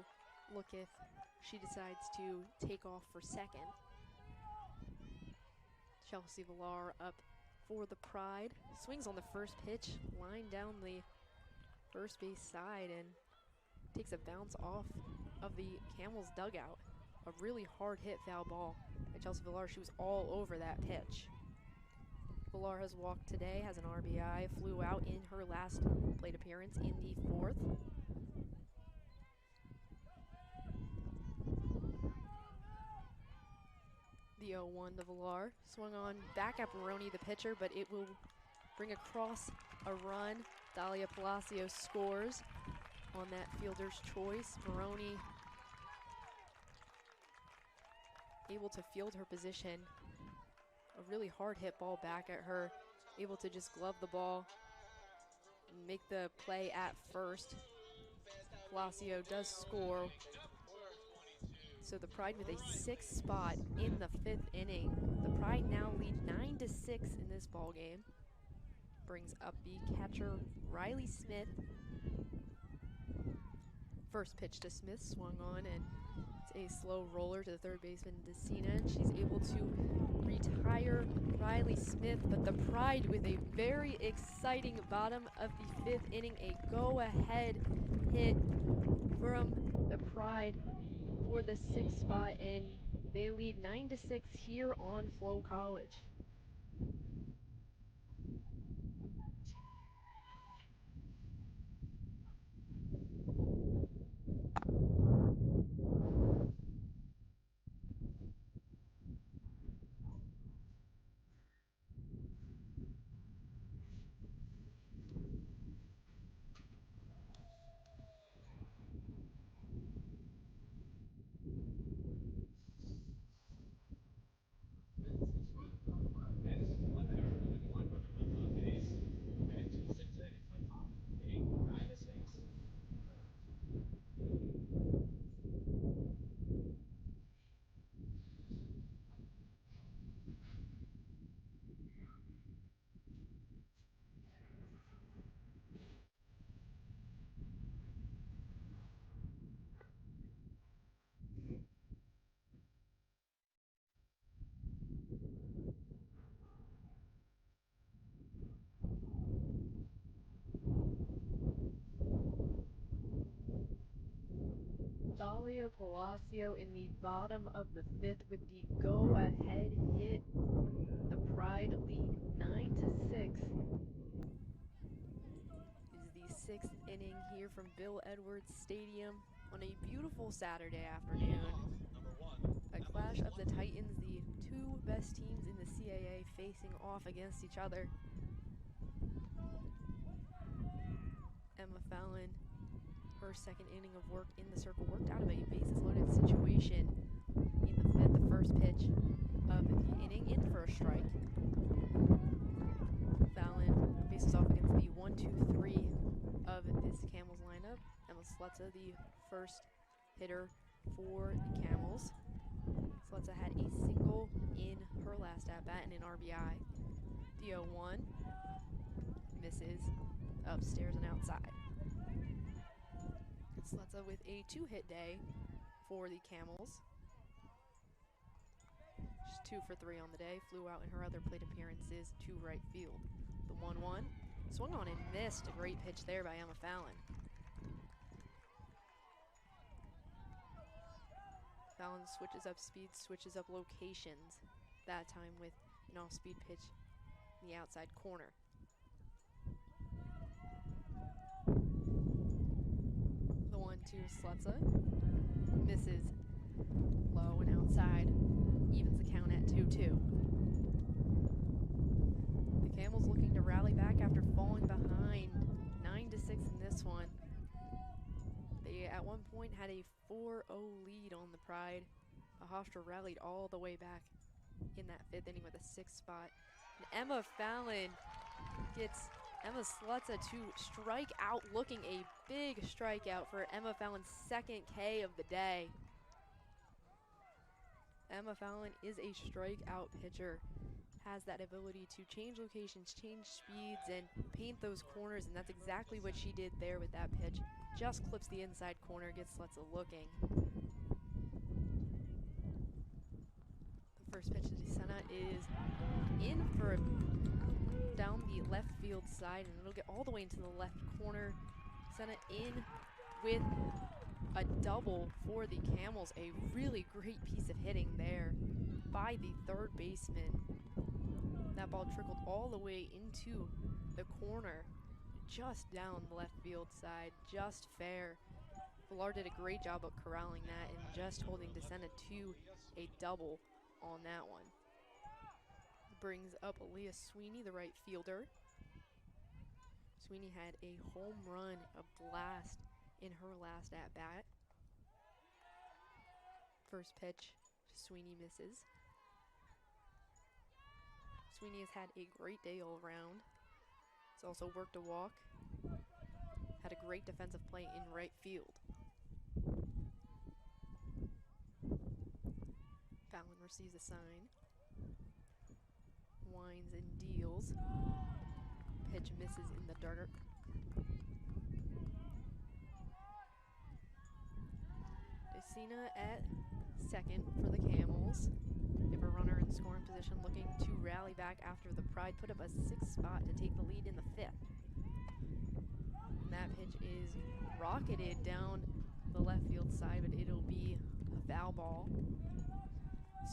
look if she decides to take off for second. Chelsea Villar up for the Pride. Swings on the first pitch, line down the first base side, and takes a bounce off of the Camels dugout. A really hard hit foul ball by Chelsea Villar. She was all over that pitch. Villar has walked today, has an RBI, flew out in her last plate appearance in the 4th. The 0-1 to Villar. Swung on back at Baroni, the pitcher, but it will bring across a run. Dalia Palacio scores on that fielder's choice. Baroni able to field her position. A really hard hit ball back at her. Able to just glove the ball and make the play at first. Palacio does score. So the Pride with a 6th spot in the 5th inning. The Pride now lead 9-6 in this ball game. Brings up the catcher, Riley Smith. First pitch to Smith, swung on, and it's a slow roller to the third baseman, Decina. She's able to retire Riley Smith, but the Pride with a very exciting bottom of the 5th inning. A go-ahead hit from the Pride for the 6th spot, and they lead 9-6 here on Flo College. Dalia Palacio in the bottom of the 5th with the go-ahead hit. The Pride lead 9-6. This is the 6th inning here from Bill Edwards Stadium on a beautiful Saturday afternoon. A clash of the Titans, the 2 best teams in the CAA facing off against each other. Emma Fallon, her 2nd inning of work in the circle, worked out of a bases-loaded situation in the 5th, the first pitch of the inning, in for a strike. Fallon faces off against the 1-2-3 of this Camels lineup. Emma Slutza, the first hitter for the Camels. Slutza had a single in her last at-bat and an RBI. The 0-1 misses upstairs and outside. Slutza with a 2-hit day for the Camels. She's 2 for 3 on the day. Flew out in her other plate appearances to right field. The 1-1 swung on and missed. A great pitch there by Emma Fallon. Fallon switches up speed, switches up locations. That time with an off-speed pitch in the outside corner. The 1-2 Slutza misses low and outside, evens the count at 2-2. The Camels looking to rally back after falling behind 9-6 in this one. They at one point had a 4-0 lead on the Pride. Hofstra rallied all the way back in that 5th inning with a 6th spot. And Emma Fallon gets Emma Slutza to strike out, looking a big strikeout for Emma Fallon's 2nd K of the day. Emma Fallon is a strikeout pitcher, has that ability to change locations, change speeds, and paint those corners, and that's exactly what she did there with that pitch. Just clips the inside corner, gets Slutza looking. The first pitch to DeSena is in for down the left field side, and it'll get all the way into the left corner. DeSena in with a double for the Camels. A really great piece of hitting there by the 3rd baseman. That ball trickled all the way into the corner, just down the left field side, just fair. Villar did a great job of corralling that and just holding DeSena to a double on that one. Brings up Aaliyah Sweeney, the right fielder. Sweeney had a home run, a blast in her last at-bat. First pitch, Sweeney misses. Sweeney has had a great day all around. He's also worked a walk. Had a great defensive play in right field. Fallon receives a sign. Winds and deals. Pitch misses in the dark. DeSena at 2nd for the Camels. They have a runner in scoring position looking to rally back after the Pride put up a 6th spot to take the lead in the 5th. And that pitch is rocketed down the left field side, but it'll be a foul ball.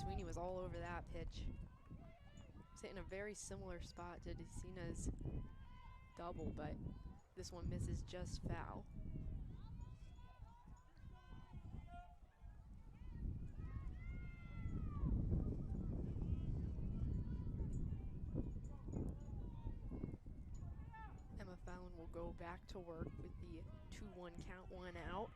Sweeney was all over that pitch. It's hitting a very similar spot to DeSena's double, but this one misses just foul. Emma Fallon will go back to work with the 2-1 count, 1 out.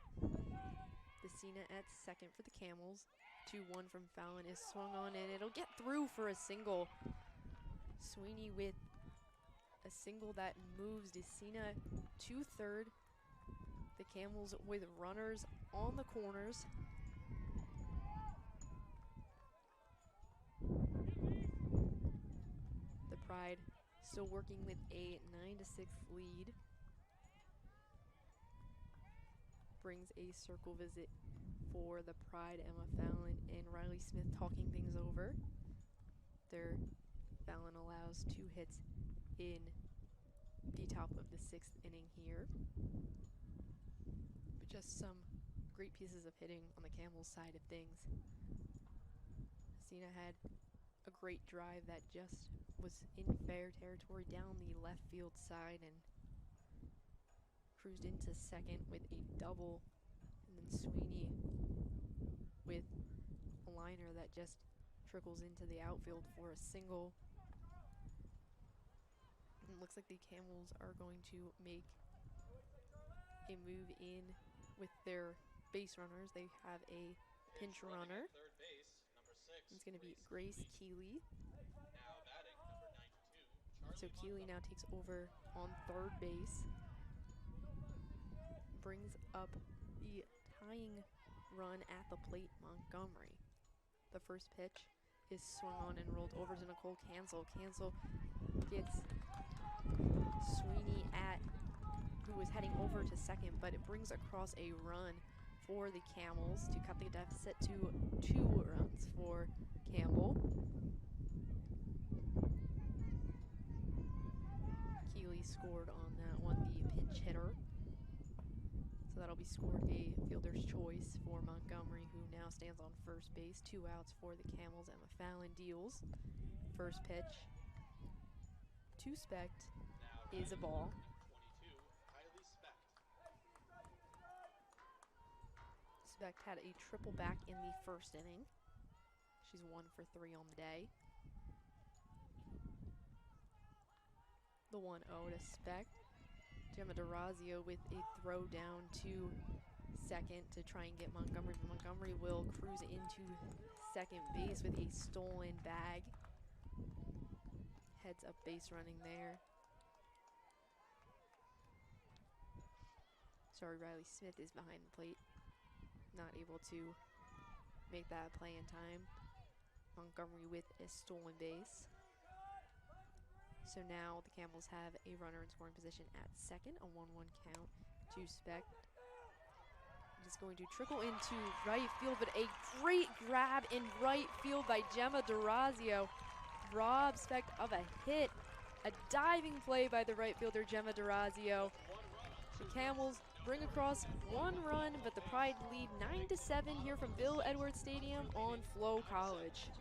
DeSena at 2nd for the Camels. 2-1 from Fallon is swung on, and it'll get through for a single. Sweeney with a single that moves DeSena to 3rd. The Camels with runners on the corners. The Pride still working with a 9-6 lead. Brings a circle visit for the Pride. Emma Fallon and Riley Smith talking things over. Fallon allows 2 hits in the top of the 6th inning here. But just some great pieces of hitting on the Camels side of things. DeSena had a great drive that just was in fair territory down the left field side and cruised into 2nd with a double. And then Sweeney with a liner that just trickles into the outfield for a single. And it looks like the Camels are going to make a move in with their base runners. They have a pinch runner. It's going to be Grace Keeley. So Keeley now takes over on 3rd base. Brings up the tying run at the plate, Montgomery. The first pitch is swung on and rolled over to Nicole Cancel. Cancel gets Sweeney at who was heading over to second, but it brings across a run for the Camels to cut the deficit to 2 runs for Campbell. Keeley scored on that one, the pinch hitter. So that'll be scored a fielder's choice for Montgomery, who now stands on first base. 2 outs for the Camels. Emma Fallon deals. First pitch to Specht is a ball.
22, Kylie Specht.
Specht had a triple back in the first inning. She's 1 for 3 on the day. The 1-0 to Specht. Gemma DeRazio with a throw down to second to try and get Montgomery. But Montgomery will cruise into second base with a stolen bag. Heads up base running there. Sorry, Riley Smith is behind the plate. Not able to make that play in time. Montgomery with a stolen base. So now the Camels have a runner in scoring position at second, a 1-1 count to Specht. It is going to trickle into right field, but a great grab in right field by Gemma DeRazio. Rob Specht of a hit. A diving play by the right fielder, Gemma DeRazio. The Camels bring across 1 run, but the Pride lead 9-7 here from Bill Edwards Stadium on Flo College.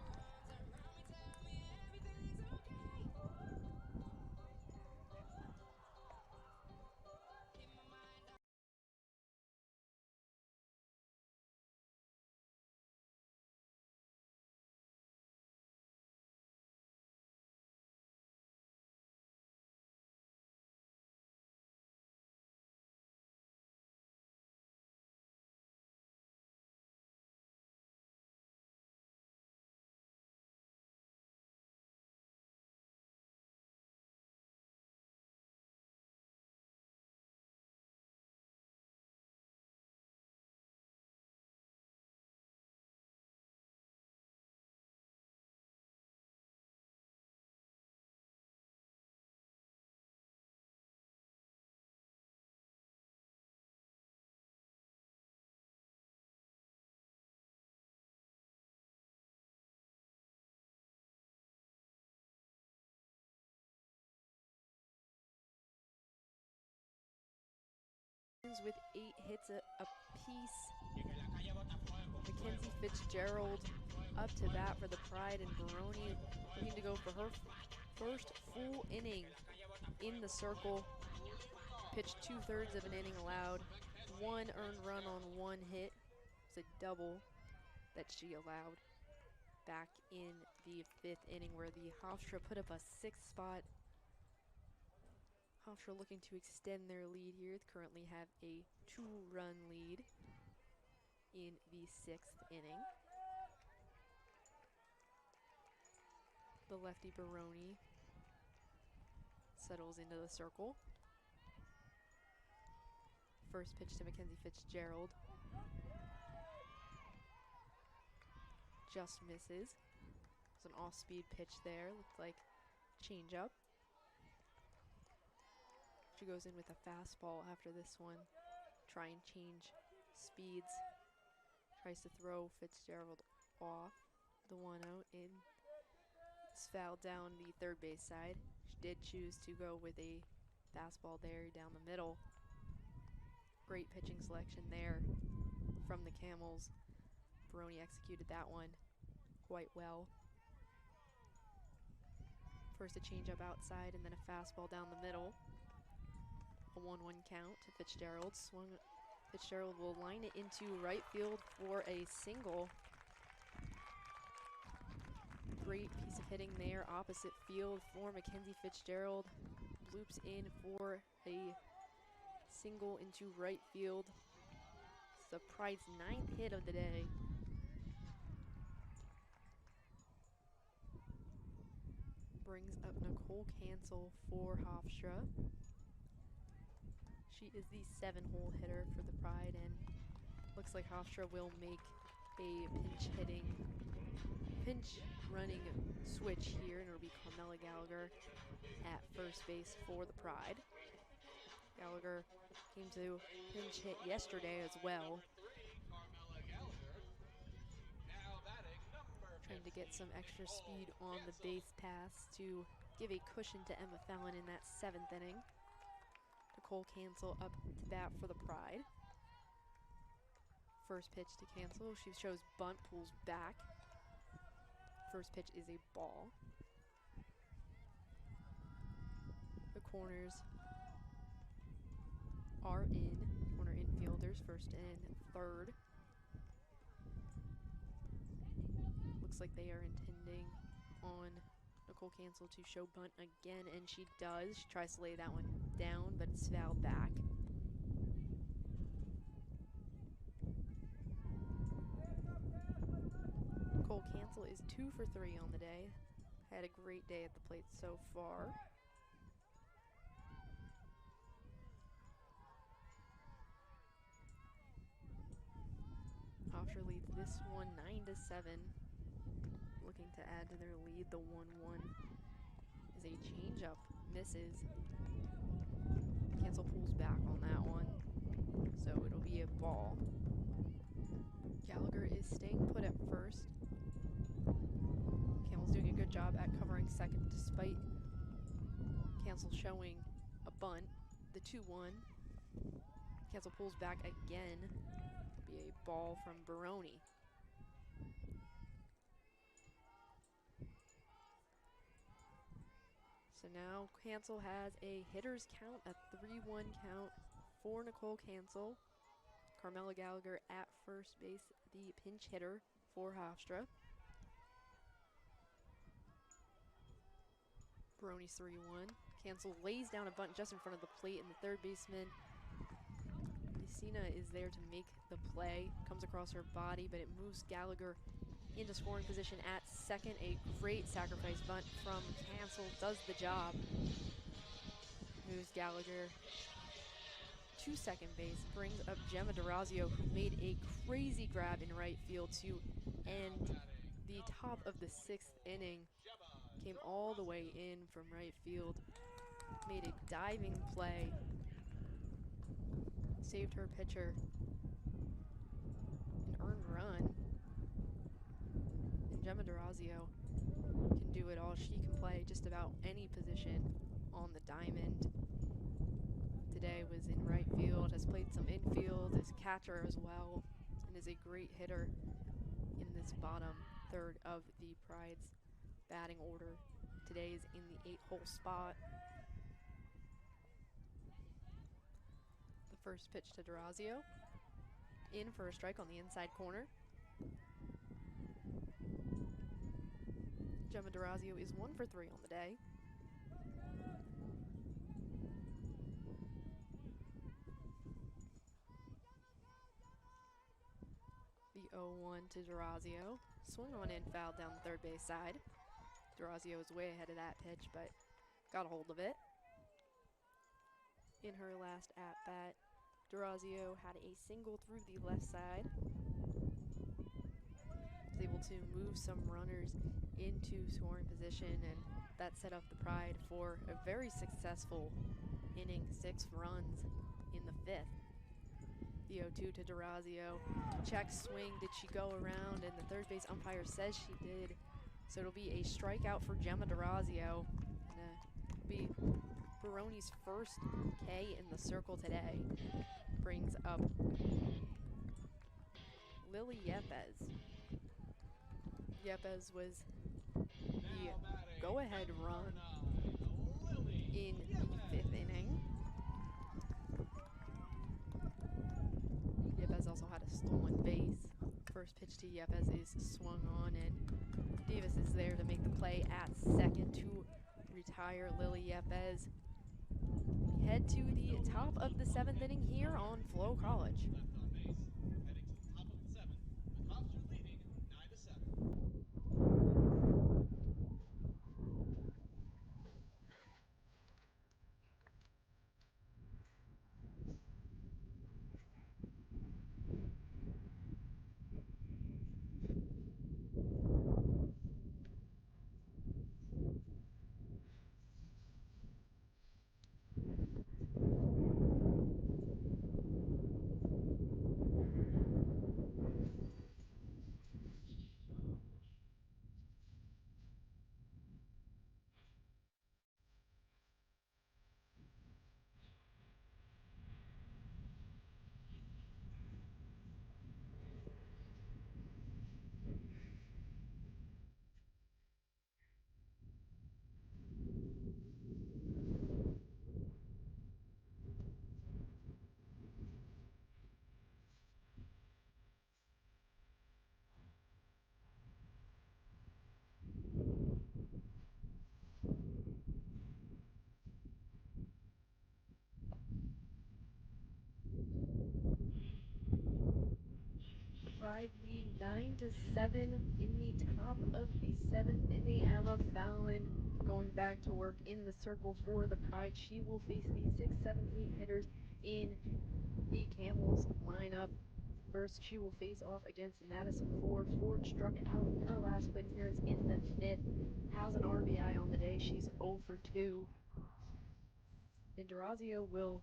With 8 hits apiece. Mackenzie Fitzgerald up to bat for the Pride, and Baroni looking to go for her first full inning in the circle. Pitched 2/3 of an inning allowed. 1 earned run on 1 hit. It's a double that she allowed back in the 5th inning, where the Hofstra put up a 6th spot. Hofstra looking to extend their lead here. They currently have a 2-run lead in the 6th inning. The lefty Baroni settles into the circle. First pitch to Mackenzie Fitzgerald. Just misses. It's an off-speed pitch there. Looked like changeup. She goes in with a fastball after this one. Try and change speeds. Tries to throw Fitzgerald off. The 1-0 in. It's fouled down the third base side. She did choose to go with a fastball there down the middle. Great pitching selection there from the Camels. Baroni executed that one quite well. First a changeup outside and then a fastball down the middle. A 1-1 count to Fitzgerald. Fitzgerald will line it into right field for a single. Great piece of hitting there, opposite field for Mackenzie Fitzgerald. Loops in for a single into right field. It's the Pride's 9th hit of the day. Brings up Nicole Cancel for Hofstra. She is the 7-hole hitter for the Pride, and looks like Hofstra will make a pinch running switch here, and it'll be Carmela Gallagher at first base for the Pride. Gallagher came to pinch hit yesterday as well. Trying to get some extra speed on the base pass to give a cushion to Emma Fallon in that 7th inning. Nicole Cancel up to bat for the Pride. First pitch to Cancel. She shows bunt, pulls back. First pitch is a ball. The corners are in. Corner infielders, first and third. Looks like they are intending on Nicole Cancel to show bunt again, and she does. She tries to lay that one down, but it's fouled back. Nicole Cancel is 2 for 3 on the day. Had a great day at the plate so far. Hofstra leads this one 9-7. Looking to add to their lead. The 1-1 is a changeup. Misses. Cancel pulls back on that one, so it'll be a ball. Gallagher is staying put at first. Campbell's doing a good job at covering second despite Cancel showing a bunt. The 2-1. Cancel pulls back again. It'll be a ball from Baroni. So now Cancel has a hitter's count, a 3-1 count for Nicole Cancel. Carmela Gallagher at first base, the pinch hitter for Hofstra. Baroni's 3-1. Cancel lays down a bunt just in front of the plate, and the third baseman, Messina, is there to make the play. Comes across her body, but it moves Gallagher into scoring position at second. A great sacrifice bunt from Cancel does the job. Moves Gallagher to second base, brings up Gemma DeRazio, who made a crazy grab in right field to end the top of the 6th inning. Came all the way in from right field, made a diving play, saved her pitcher, an earned run. Gemma DeRazio can do it all. She can play just about any position on the diamond. Today was in right field, has played some infield, is catcher as well, and is a great hitter in this bottom third of the Pride's batting order. Today is in the 8-hole spot. The first pitch to DeRazio. In for a strike on the inside corner. Gemma DeRazio is 1 for 3 on the day. The 0-1 to DeRazio. Swung on in, fouled down the third base side. DeRazio is way ahead of that pitch, but got a hold of it. In her last at-bat, DeRazio had a single through the left side. Was able to move some runners into scoring position, and that set up the Pride for a very successful inning. 6 runs in the 5th. The 0-2 to DeRazio. Check swing. Did she go around? And the third base umpire says she did. So it'll be a strikeout for Gemma DeRazio. And be Baroni's first K in the circle today. Brings up Lily Yepes. Yepes was the go-ahead run in the 5th inning. Yepes also had a stolen base. First pitch to Yepes is swung on, and Davis is there to make the play at second to retire Lily Yepes. We head to the top of the 7th inning here on Flo College. 9-7 in the top of the 7th inning. Emma Fallon going back to work in the circle for the Pride. She will face the 6, 7, 8 hitters in the Campbell's lineup. First, she will face off against Madison Ford. Ford struck out in her last plate appearance in the 5th. Has an RBI on the day. She's 0 for 2. And Durazio will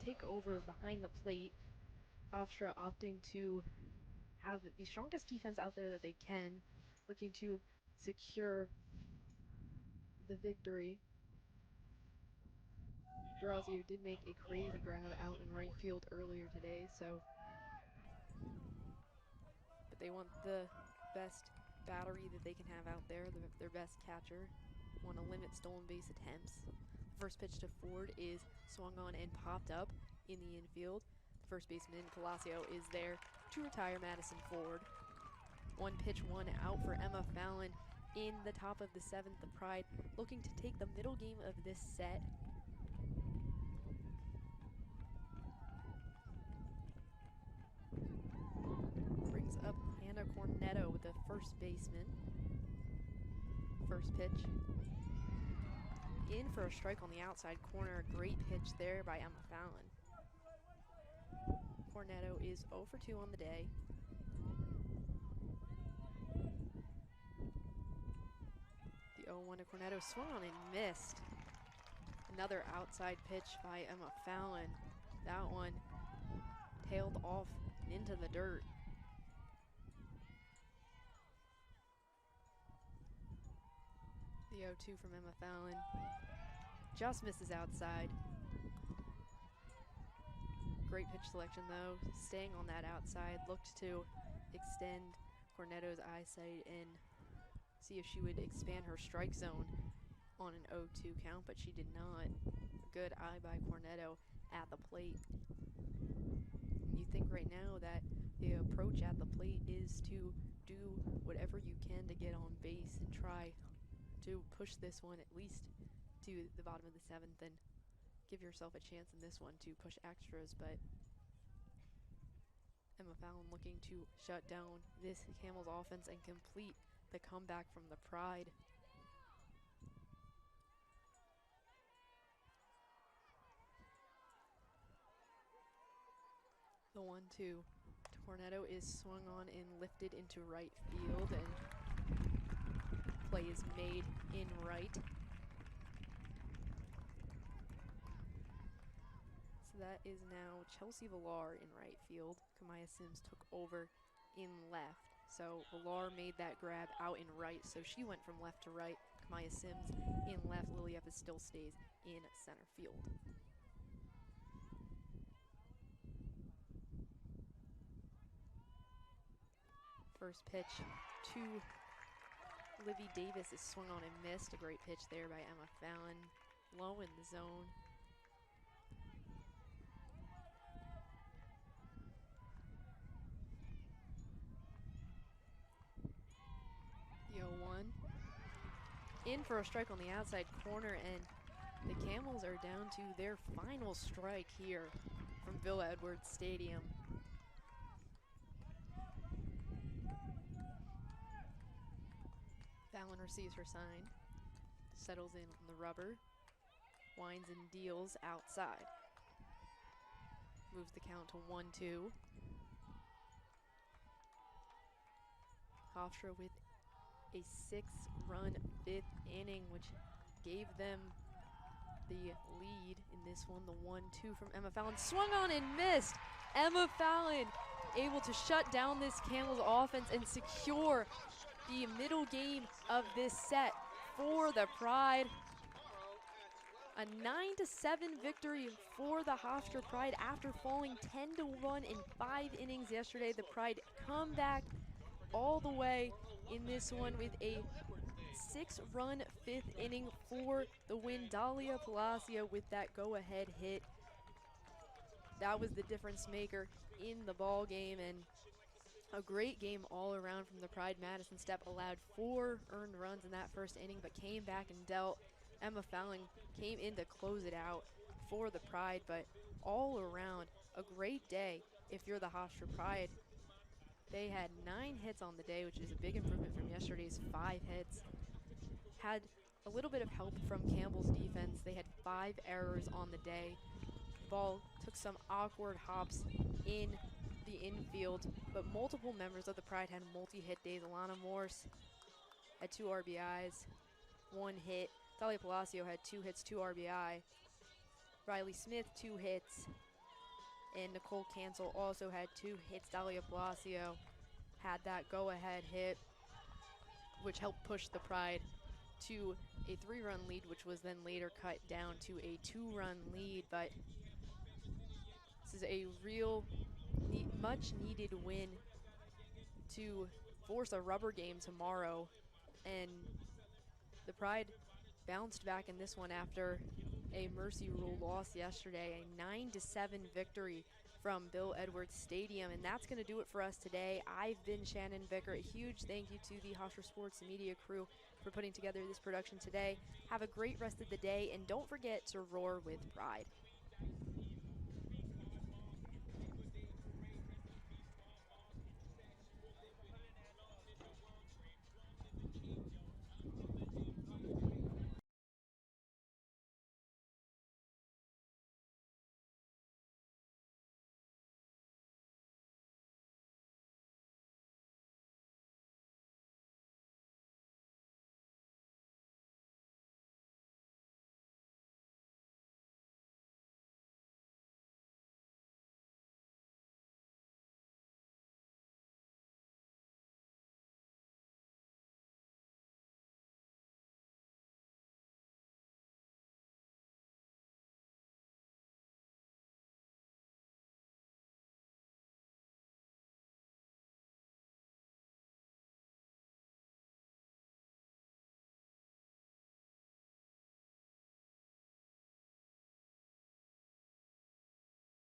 take over behind the plate. Hofstra opting to have the strongest defense out there that they can, looking to secure the victory. Durazio did make a crazy grab out in right field earlier today, but they want the best battery that they can have out there, their best catcher. Want to limit stolen base attempts. The first pitch to Ford is swung on and popped up in the infield. The first baseman, Palacio, is there to retire Madison Ford. 1 pitch, 1 out for Emma Fallon in the top of the 7th. The Pride looking to take the middle game of this set. Brings up Hannah Cornetto, the first baseman. First pitch. In for a strike on the outside corner. Great pitch there by Emma Fallon. Cornetto is 0 for 2 on the day. The 0-1 to Cornetto, swung on and missed. Another outside pitch by Emma Fallon. That one tailed off and into the dirt. The 0-2 from Emma Fallon just misses outside. Great pitch selection though, staying on that outside, looked to extend Cornetto's eyesight and see if she would expand her strike zone on an 0-2 count, but she did not. A good eye by Cornetto at the plate. And you think right now that the approach at the plate is to do whatever you can to get on base and try to push this one at least to the bottom of the 7th and give yourself a chance in this one to push extras, but Emma Fallon looking to shut down this Campbell's offense and complete the comeback from the Pride. The 1-2 to Cornetto is swung on and lifted into right field, and play is made in right. So that is now Chelsea Villar in right field. Kamaya Sims took over in left. So Villar made that grab out in right, so she went from left to right. Kamaya Sims in left. Lily Eppes still stays in center field. First pitch to Livy Davis is swung on and missed. A great pitch there by Emma Fallon. Low in the zone. The 0-1. In for a strike on the outside corner, and the Camels are down to their final strike here from Villa Edwards Stadium. Fallon receives her sign, settles in on the rubber, winds and deals outside. Moves the count to 1-2. Hofstra with a 6-run 5th inning, which gave them the lead in this one. The 1-2 from Emma Fallon, swung on and missed. Emma Fallon able to shut down this Campbell's offense and secure the middle game of this set for the Pride. A 9-7 victory for the Hofstra Pride after falling 10-1 in 5 innings yesterday. The Pride come back all the way in this one with a 6-run 5th inning for the win. Dalia Palacio with that go-ahead hit. That was the difference maker in the ball game, and a great game all around from the Pride. Madison Stepp allowed 4 earned runs in that first inning, but came back and dealt. Emma Fallon came in to close it out for the Pride, but all around a great day if you're the Hofstra Pride. They had 9 hits on the day, which is a big improvement from yesterday's 5 hits. Had a little bit of help from Campbell's defense. They had 5 errors on the day. The ball took some awkward hops in the infield, but multiple members of the Pride had multi-hit days. Alana Morse had 2 RBIs, 1 hit. Talia Palacio had 2 hits, 2 RBI. Riley Smith, 2 hits. And Nicole Cancel also had 2 hits. Talia Palacio had that go-ahead hit, which helped push the Pride to a 3-run lead, which was then later cut down to a 2-run lead. But this is a real much needed win to force a rubber game tomorrow, and the Pride bounced back in this one after a mercy rule loss yesterday, a 9-7 victory from Bill Edwards Stadium. And that's going to do it for us today. I've been Shannon Vicker. A huge thank you to the Hofstra Sports Media crew for putting together this production today. Have a great rest of the day, and don't forget to roar with pride.